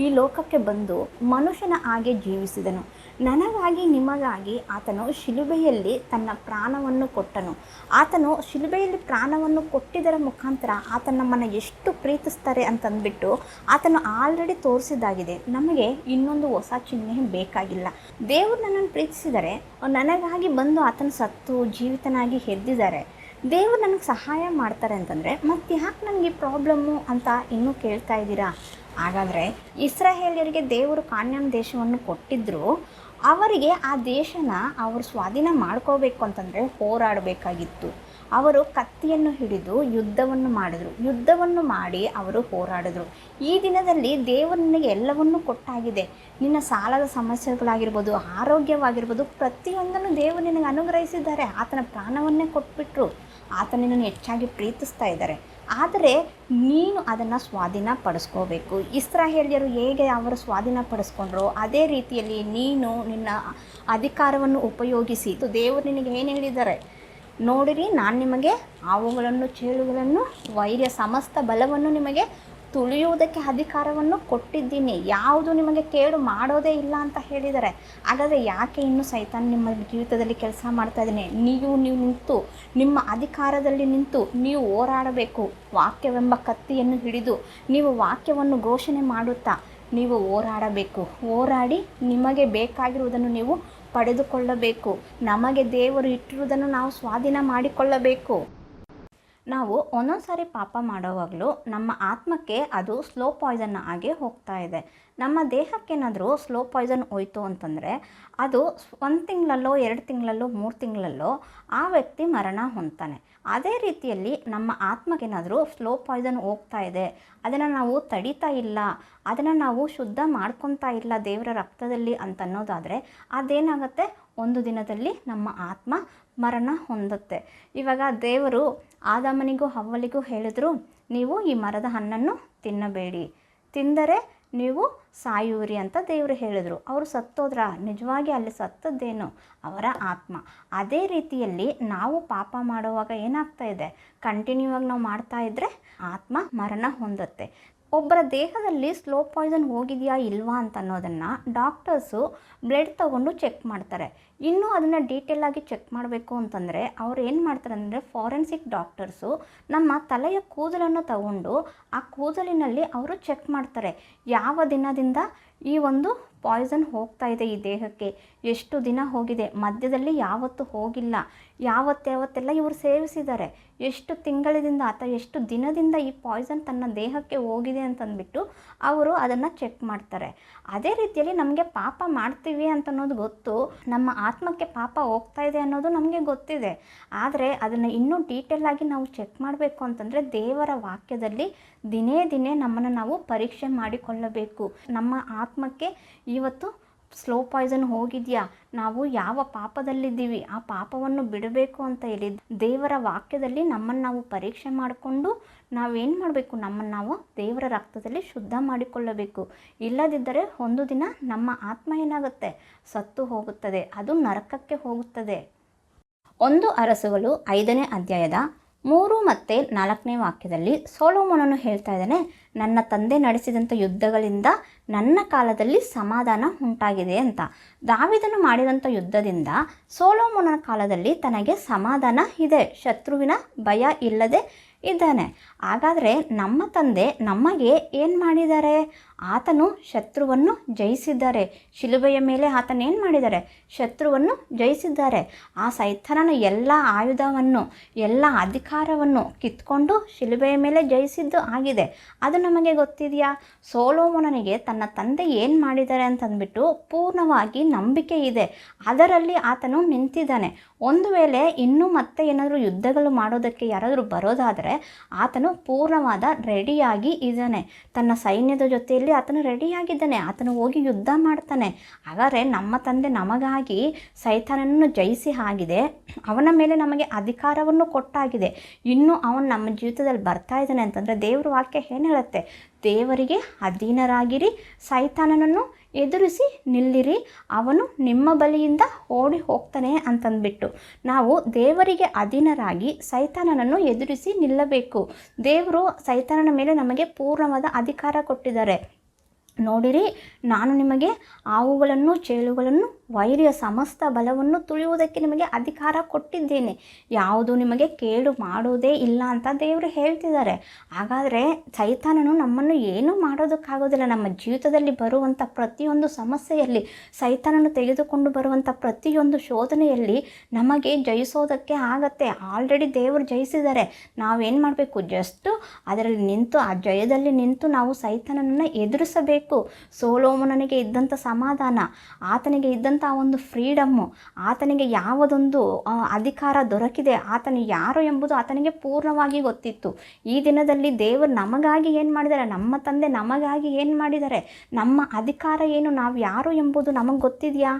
ಈ ಲೋಕಕ್ಕೆ ಬಂದು ಮನುಷ್ಯನ ಹಾಗೆ ಜೀವಿಸಿದನು. ನನಗಾಗಿ ನಿಮಗಾಗಿ ಆತನು ಶಿಲುಬೆಯಲ್ಲಿ ತನ್ನ ಪ್ರಾಣವನ್ನು ಕೊಟ್ಟನು. ಆತನು ಶಿಲುಬೆಯಲ್ಲಿ ಪ್ರಾಣವನ್ನು ಕೊಟ್ಟಿದ್ದರ ಮುಖಾಂತರ ಆತನ ನಮ್ಮನ್ನು ಎಷ್ಟು ಪ್ರೀತಿಸ್ತಾರೆ ಅಂತಂದ್ಬಿಟ್ಟು ಆತನು ಆಲ್ರೆಡಿ ತೋರಿಸಿದ್ದಾಗಿದೆ. ನಮಗೆ ಇನ್ನೊಂದು ಹೊಸ ಚಿಹ್ನೆ ಬೇಕಾಗಿಲ್ಲ. ದೇವರು ನನ್ನನ್ನು ಪ್ರೀತಿಸಿದರೆ ನನಗಾಗಿ ಬಂದು ಆತನ ಸತ್ತು ಜೀವಿತನಾಗಿ ಎದ್ದಿದ್ದಾರೆ. ದೇವರು ನನಗೆ ಸಹಾಯ ಮಾಡ್ತಾರೆ ಅಂತಂದರೆ ಮತ್ತೆ ಯಾಕೆ ನನಗೆ ಈ ಪ್ರಾಬ್ಲಮ್ಮು ಅಂತ ಇನ್ನೂ ಕೇಳ್ತಾ ಇದ್ದೀರಾ? ಹಾಗಾದರೆ ಇಸ್ರಾಯೇಲ್ಯರಿಗೆ ದೇವರು ಕಾನಾನ್ ದೇಶವನ್ನು ಕೊಟ್ಟಿದ್ದರು. ಅವರಿಗೆ ಆ ದೇಶನ ಅವರು ಸ್ವಾಧೀನ ಮಾಡ್ಕೋಬೇಕು ಅಂತಂದರೆ ಹೋರಾಡಬೇಕಾಗಿತ್ತು. ಅವರು ಕತ್ತಿಯನ್ನು ಹಿಡಿದು ಯುದ್ಧವನ್ನು ಮಾಡಿ ಅವರು ಹೋರಾಡಿದ್ರು. ಈ ದಿನದಲ್ಲಿ ದೇವರು ನಿನಗೆ ಎಲ್ಲವನ್ನೂ ಕೊಟ್ಟಾಗಿದೆ. ನಿನ್ನ ಸಾಲದ ಸಮಸ್ಯೆಗಳಾಗಿರ್ಬೋದು, ಆರೋಗ್ಯವಾಗಿರ್ಬೋದು, ಪ್ರತಿಯೊಂದನ್ನು ದೇವರು ನಿನಗೆ ಅನುಗ್ರಹಿಸಿದ್ದಾರೆ. ಆತನ ಪ್ರಾಣವನ್ನೇ ಕೊಟ್ಬಿಟ್ರು. ಆತ ನಿನ್ನನ್ನು ಹೆಚ್ಚಾಗಿ ಪ್ರೀತಿಸ್ತಾ ಇದ್ದಾರೆ. ಆದರೆ ನೀನು ಅದನ್ನು ಸ್ವಾಧೀನ ಪಡಿಸ್ಕೋಬೇಕು. ಇಸ್ರಾಯೇಲ್ಯರು ಹೇಗೆ ಅವರು ಸ್ವಾಧೀನ ಪಡಿಸ್ಕೊಂಡ್ರೋ ಅದೇ ರೀತಿಯಲ್ಲಿ ನೀನು ನಿನ್ನ ಅಧಿಕಾರವನ್ನು ಉಪಯೋಗಿಸಿ ದೇವರು ನಿನಗೆ ಏನು ಹೇಳಿದ್ದಾರೆ ನೋಡಿರಿ, ನಾನು ನಿಮಗೆ ಹಾವುಗಳನ್ನು, ಚೇಳುಗಳನ್ನು, ವೈರ್ಯ ಸಮಸ್ತ ಬಲವನ್ನು ನಿಮಗೆ ತುಳಿಯುವುದಕ್ಕೆ ಅಧಿಕಾರವನ್ನು ಕೊಟ್ಟಿದ್ದೀನಿ. ಯಾವುದು ನಿಮಗೆ ಕೇಡು ಮಾಡೋದೇ ಇಲ್ಲ ಅಂತ ಹೇಳಿದ್ದಾರೆ. ಹಾಗಾದರೆ ಯಾಕೆ ಇನ್ನೂ ಸೈತಾನ್ ನಿಮ್ಮ ಜೀವಿತದಲ್ಲಿ ಕೆಲಸ ಮಾಡ್ತಾ ಇದ್ದಾನೆ? ನೀವು ನಿಂತು ನಿಮ್ಮ ಅಧಿಕಾರದಲ್ಲಿ ನಿಂತು ನೀವು ಹೋರಾಡಬೇಕು. ವಾಕ್ಯವೆಂಬ ಕತ್ತಿಯನ್ನು ಹಿಡಿದು ನೀವು ವಾಕ್ಯವನ್ನು ಘೋಷಣೆ ಮಾಡುತ್ತಾ ನೀವು ಹೋರಾಡಬೇಕು. ಹೋರಾಡಿ ನಿಮಗೆ ಬೇಕಾಗಿರುವುದನ್ನು ನೀವು ಪಡೆದುಕೊಳ್ಳಬೇಕು. ನಮಗೆ ದೇವರು ಇಟ್ಟಿರುವುದನ್ನು ನಾವು ಸ್ವಾಧೀನ ಮಾಡಿಕೊಳ್ಳಬೇಕು. ನಾವು ಒಂದೊಂದು ಸಾರಿ ಪಾಪ ಮಾಡೋವಾಗಲೂ ನಮ್ಮ ಆತ್ಮಕ್ಕೆ ಅದು ಸ್ಲೋ ಪಾಯ್ಸನ್ ಆಗಿ ಹೋಗ್ತಾ ಇದೆ. ನಮ್ಮ ದೇಹಕ್ಕೇನಾದರೂ ಸ್ಲೋ ಪಾಯ್ಸನ್ ಹೋಯ್ತು ಅಂತಂದರೆ ಅದು 1 ತಿಂಗಳಲ್ಲೋ 2 ತಿಂಗಳಲ್ಲೋ 3 ತಿಂಗಳಲ್ಲೋ ಆ ವ್ಯಕ್ತಿ ಮರಣ ಹೊಂದ್ತಾನೆ. ಅದೇ ರೀತಿಯಲ್ಲಿ ನಮ್ಮ ಆತ್ಮಕ್ಕೇನಾದರೂ ಸ್ಲೋ ಪಾಯ್ಸನ್ ಹೋಗ್ತಾ ಇದೆ, ಅದನ್ನು ನಾವು ತಡೀತಾ ಇಲ್ಲ, ಅದನ್ನು ನಾವು ಶುದ್ಧ ಮಾಡ್ಕೊತಾ ಇಲ್ಲ ದೇವರ ರಕ್ತದಲ್ಲಿ ಅಂತನ್ನೋದಾದರೆ ಅದೇನಾಗುತ್ತೆ, ಒಂದು ದಿನದಲ್ಲಿ ನಮ್ಮ ಆತ್ಮ ಮರಣ ಹೊಂದುತ್ತೆ. ಇವಾಗ ದೇವರು ಆದಾಮನಿಗೂ ಹವ್ವಳಿಗೂ ಹೇಳಿದ್ರು, ನೀವು ಈ ಮರದ ಹಣ್ಣನ್ನು ತಿನ್ನಬೇಡಿ, ತಿಂದರೆ ನೀವು ಸಾಯುವಿರಿ ಅಂತ ದೇವರು ಹೇಳಿದರು. ಅವರು ಸತ್ತೋದ್ರ? ನಿಜವಾಗಿ ಅಲ್ಲಿ ಸತ್ತದ್ದೇನು? ಅವರ ಆತ್ಮ. ಅದೇ ರೀತಿಯಲ್ಲಿ ನಾವು ಪಾಪ ಮಾಡುವಾಗ ಏನಾಗ್ತಾ ಇದೆ, ಕಂಟಿನ್ಯೂ ಆಗಿ ನಾವು ಮಾಡ್ತಾ ಇದ್ದರೆ ಆತ್ಮ ಮರಣ ಹೊಂದುತ್ತೆ. ಒಬ್ಬರ ದೇಹದಲ್ಲಿ ಸ್ಲೋ ಪಾಯ್ಸನ್ ಹೋಗಿದೆಯಾ ಇಲ್ವಾ ಅಂತ ಅನ್ನೋದನ್ನು ಡಾಕ್ಟರ್ಸು ಬ್ಲಡ್ ತೊಗೊಂಡು ಚೆಕ್ ಮಾಡ್ತಾರೆ. ಇನ್ನೂ ಅದನ್ನು ಡೀಟೇಲಾಗಿ ಚೆಕ್ ಮಾಡಬೇಕು ಅಂತಂದರೆ ಅವ್ರು ಏನು ಮಾಡ್ತಾರೆ ಅಂದರೆ ಫಾರೆನ್ಸಿಕ್ ಡಾಕ್ಟರ್ಸು ನಮ್ಮ ತಲೆಯ ಕೂದಲನ್ನು ತಗೊಂಡು ಆ ಕೂದಲಿನಲ್ಲಿ ಅವರು ಚೆಕ್ ಮಾಡ್ತಾರೆ, ಯಾವ ದಿನದಿಂದ ಈ ಒಂದು ಪಾಯ್ಸನ್ ಹೋಗ್ತಾ ಇದೆ ಈ ದೇಹಕ್ಕೆ, ಎಷ್ಟು ದಿನ ಹೋಗಿದೆ, ಮಧ್ಯದಲ್ಲಿ ಯಾವತ್ತೂ ಹೋಗಿಲ್ಲ, ಯಾವತ್ತೆಲ್ಲ ಇವರು ಸೇವಿಸಿದ್ದಾರೆ, ಎಷ್ಟು ತಿಂಗಳಿಂದ ಅಥವಾ ಎಷ್ಟು ದಿನದಿಂದ ಈ ಪಾಯ್ಸನ್ ತನ್ನ ದೇಹಕ್ಕೆ ಹೋಗಿದೆ ಅಂತಂದ್ಬಿಟ್ಟು ಅವರು ಅದನ್ನು ಚೆಕ್ ಮಾಡ್ತಾರೆ. ಅದೇ ರೀತಿಯಲ್ಲಿ ನಮಗೆ ಪಾಪ ಮಾಡ್ತೀವಿ ಅಂತ ಅನ್ನೋದು ಗೊತ್ತು, ನಮ್ಮ ಆತ್ಮಕ್ಕೆ ಪಾಪ ಹೋಗ್ತಾ ಇದೆ ಅನ್ನೋದು ನಮಗೆ ಗೊತ್ತಿದೆ. ಆದರೆ ಅದನ್ನು ಇನ್ನೂ ಡೀಟೇಲಾಗಿ ನಾವು ಚೆಕ್ ಮಾಡಬೇಕು ಅಂತಂದರೆ ದೇವರ ವಾಕ್ಯದಲ್ಲಿ ದಿನೇ ನಮ್ಮನ್ನು ನಾವು ಪರೀಕ್ಷೆ ಮಾಡಿಕೊಳ್ಳಬೇಕು. ನಮ್ಮ ಆತ್ಮಕ್ಕೆ ಇವತ್ತು ಸ್ಲೋ ಪಾಯ್ಸನ್ ಹೋಗಿದೆಯಾ, ನಾವು ಯಾವ ಪಾಪದಲ್ಲಿದ್ದೀವಿ, ಆ ಪಾಪವನ್ನು ಬಿಡಬೇಕು ಅಂತ ಹೇಳಿ ದೇವರ ವಾಕ್ಯದಲ್ಲಿ ನಮ್ಮನ್ನು ನಾವು ಪರೀಕ್ಷೆ ಮಾಡಿಕೊಂಡು ನಾವೇನು ಮಾಡಬೇಕು, ನಮ್ಮನ್ನು ನಾವು ದೇವರ ರಕ್ತದಲ್ಲಿ ಶುದ್ಧ ಮಾಡಿಕೊಳ್ಳಬೇಕು. ಇಲ್ಲದಿದ್ದರೆ ಒಂದು ದಿನ ನಮ್ಮ ಆತ್ಮ ಏನಾಗುತ್ತೆ, ಸತ್ತು ಹೋಗುತ್ತದೆ, ಅದು ನರಕಕ್ಕೆ ಹೋಗುತ್ತದೆ. 1 ಅರಸುಗಳು 5ನೇ ಅಧ್ಯಾಯದ 3 ಮತ್ತು 4ನೇ ವಾಕ್ಯದಲ್ಲಿ ಸೊಲೊಮೋನನು ಹೇಳ್ತಾ ಇದ್ದಾನೆ, ನನ್ನ ತಂದೆ ನಡೆಸಿದಂಥ ಯುದ್ಧಗಳಿಂದ ನನ್ನ ಕಾಲದಲ್ಲಿ ಸಮಾಧಾನ ಉಂಟಾಗಿದೆ ಅಂತ. ದಾವೀದನು ಮಾಡಿದಂಥ ಯುದ್ಧದಿಂದ ಸೊಲೊಮೋನನ ಕಾಲದಲ್ಲಿ ತನಗೆ ಸಮಾಧಾನ ಇದೆ, ಶತ್ರುವಿನ ಭಯ ಇಲ್ಲದೆ ಇದ್ದಾನೆ. ಹಾಗಾದರೆ ನಮ್ಮ ತಂದೆ ನಮಗೆ ಏನು ಮಾಡಿದ್ದಾರೆ? ಆತನು ಶತ್ರುವನ್ನು ಜಯಿಸಿದ್ದಾರೆ. ಶಿಲುಬೆಯ ಮೇಲೆ ಆತನ ಏನು ಮಾಡಿದ್ದಾರೆ? ಶತ್ರುವನ್ನು ಜಯಿಸಿದ್ದಾರೆ. ಆ ಸೈತಾನನ ಎಲ್ಲ ಆಯುಧವನ್ನು, ಎಲ್ಲ ಅಧಿಕಾರವನ್ನು ಕಿತ್ಕೊಂಡು ಶಿಲುಬೆಯ ಮೇಲೆ ಜಯಿಸಿದ್ದು ಆಗಿದೆ. ಅದು ನಮಗೆ ಗೊತ್ತಿದೆಯಾ? ಸೊಲೊಮೋನನಿಗೆ ತನ್ನ ತಂದೆ ಏನು ಮಾಡಿದ್ದಾರೆ ಅಂತಂದ್ಬಿಟ್ಟು ಪೂರ್ಣವಾಗಿ ನಂಬಿಕೆ ಇದೆ. ಅದರಲ್ಲಿ ಆತನು ನಿಂತಿದ್ದಾನೆ. ಒಂದು ವೇಳೆ ಇನ್ನೂ ಮತ್ತೆ ಏನಾದರೂ ಯುದ್ಧಗಳು ಮಾಡೋದಕ್ಕೆ ಯಾರಾದರೂ ಬರೋದಾದರೆ ಆತನು ಪೂರ್ಣವಾದ ರೆಡಿಯಾಗಿ ಇದ್ದಾನೆ. ತನ್ನ ಸೈನ್ಯದ ಜೊತೆಯಲ್ಲಿ ಆತನು ರೆಡಿಯಾಗಿದ್ದಾನೆ. ಆತನು ಹೋಗಿ ಯುದ್ಧ ಮಾಡ್ತಾನೆ. ಹಾಗಾದರೆ ನಮ್ಮ ತಂದೆ ನಮಗಾಗಿ ಸೈತಾನನನ್ನು ಜಯಿಸಿ ಆಗಿದೆ, ಅವನ ಮೇಲೆ ನಮಗೆ ಅಧಿಕಾರವನ್ನು ಕೊಟ್ಟಾಗಿದೆ. ಇನ್ನು ಅವನು ನಮ್ಮ ಜೀವಿತದಲ್ಲಿ ಬರ್ತಾ ಇದ್ದಾನೆ ಅಂತಂದರೆ ದೇವರ ವಾಕ್ಯ ಏನು ಹೇಳುತ್ತೆ? ದೇವರಿಗೆ ಅಧೀನರಾಗಿರಿ, ಸೈತಾನನನ್ನು ಎದುರಿಸಿ ನಿಲ್ಲಿರಿ, ಅವನು ನಿಮ್ಮ ಬಳಿಯಿಂದ ಓಡಿ ಹೋಗ್ತಾನೆ ಅಂತಂದ್ಬಿಟ್ಟು ನಾವು ದೇವರಿಗೆ ಅಧೀನರಾಗಿ ಸೈತಾನನನ್ನು ಎದುರಿಸಿ ನಿಲ್ಲಬೇಕು. ದೇವರು ಸೈತಾನನ ಮೇಲೆ ನಮಗೆ ಪೂರ್ಣವಾದ ಅಧಿಕಾರ ಕೊಟ್ಟಿದ್ದಾರೆ. ನೋಡಿರಿ, ನಾನು ನಿಮಗೆ ಹಾವುಗಳನ್ನು, ಚೇಳುಗಳನ್ನು, ವೈರಿಯ ಸಮಸ್ತ ಬಲವನ್ನು ತುಳಿಯುವುದಕ್ಕೆ ನಿಮಗೆ ಅಧಿಕಾರ ಕೊಟ್ಟಿದ್ದೇನೆ, ಯಾವುದು ನಿಮಗೆ ಕೇಡು ಮಾಡುವುದೇ ಇಲ್ಲ ಅಂತ ದೇವರು ಹೇಳ್ತಿದ್ದಾರೆ. ಹಾಗಾದರೆ ಸೈತಾನನು ನಮ್ಮನ್ನು ಏನೂ ಮಾಡೋದಕ್ಕಾಗೋದಿಲ್ಲ. ನಮ್ಮ ಜೀವಿತದಲ್ಲಿ ಬರುವಂಥ ಪ್ರತಿಯೊಂದು ಸಮಸ್ಯೆಯಲ್ಲಿ, ಸೈತಾನನು ತೆಗೆದುಕೊಂಡು ಬರುವಂಥ ಪ್ರತಿಯೊಂದು ಶೋಧನೆಯಲ್ಲಿ ನಮಗೆ ಜಯಿಸೋದಕ್ಕೆ ಆಗತ್ತೆ. ಆಲ್ರೆಡಿ ದೇವರು ಜಯಿಸಿದ್ದಾರೆ. ನಾವೇನು ಮಾಡಬೇಕು? ಜಸ್ಟು ಅದರಲ್ಲಿ ನಿಂತು, ಆ ಜಯದಲ್ಲಿ ನಿಂತು ನಾವು ಸೈತಾನನನ್ನು ಎದುರಿಸಬೇಕು. ಸೊಲೊಮೋನನಿಗೆ ಇದ್ದಂಥ ಸಮಾಧಾನ, ಆತನಿಗೆ ಇದ್ದಂಥ ಒಂದು ಫ್ರೀಡಮ್ಮು, ಆತನಿಗೆ ಯಾವುದೊಂದು ಅಧಿಕಾರ ದೊರಕಿದೆ, ಆತನು ಯಾರು ಎಂಬುದು ಆತನಿಗೆ ಪೂರ್ಣವಾಗಿ ಗೊತ್ತಿತ್ತು. ಈ ದಿನದಲ್ಲಿ ದೇವರು ನಮಗಾಗಿ ಏನು ಮಾಡಿದ್ದಾರೆ? ನಮ್ಮ ತಂದೆ ನಮಗಾಗಿ ಏನು ಮಾಡಿದ್ದಾರೆ? ನಮ್ಮ ಅಧಿಕಾರ ಏನು, ನಾವು ಯಾರು ಎಂಬುದು ನಮಗೆ ಗೊತ್ತಿದೆಯಾ?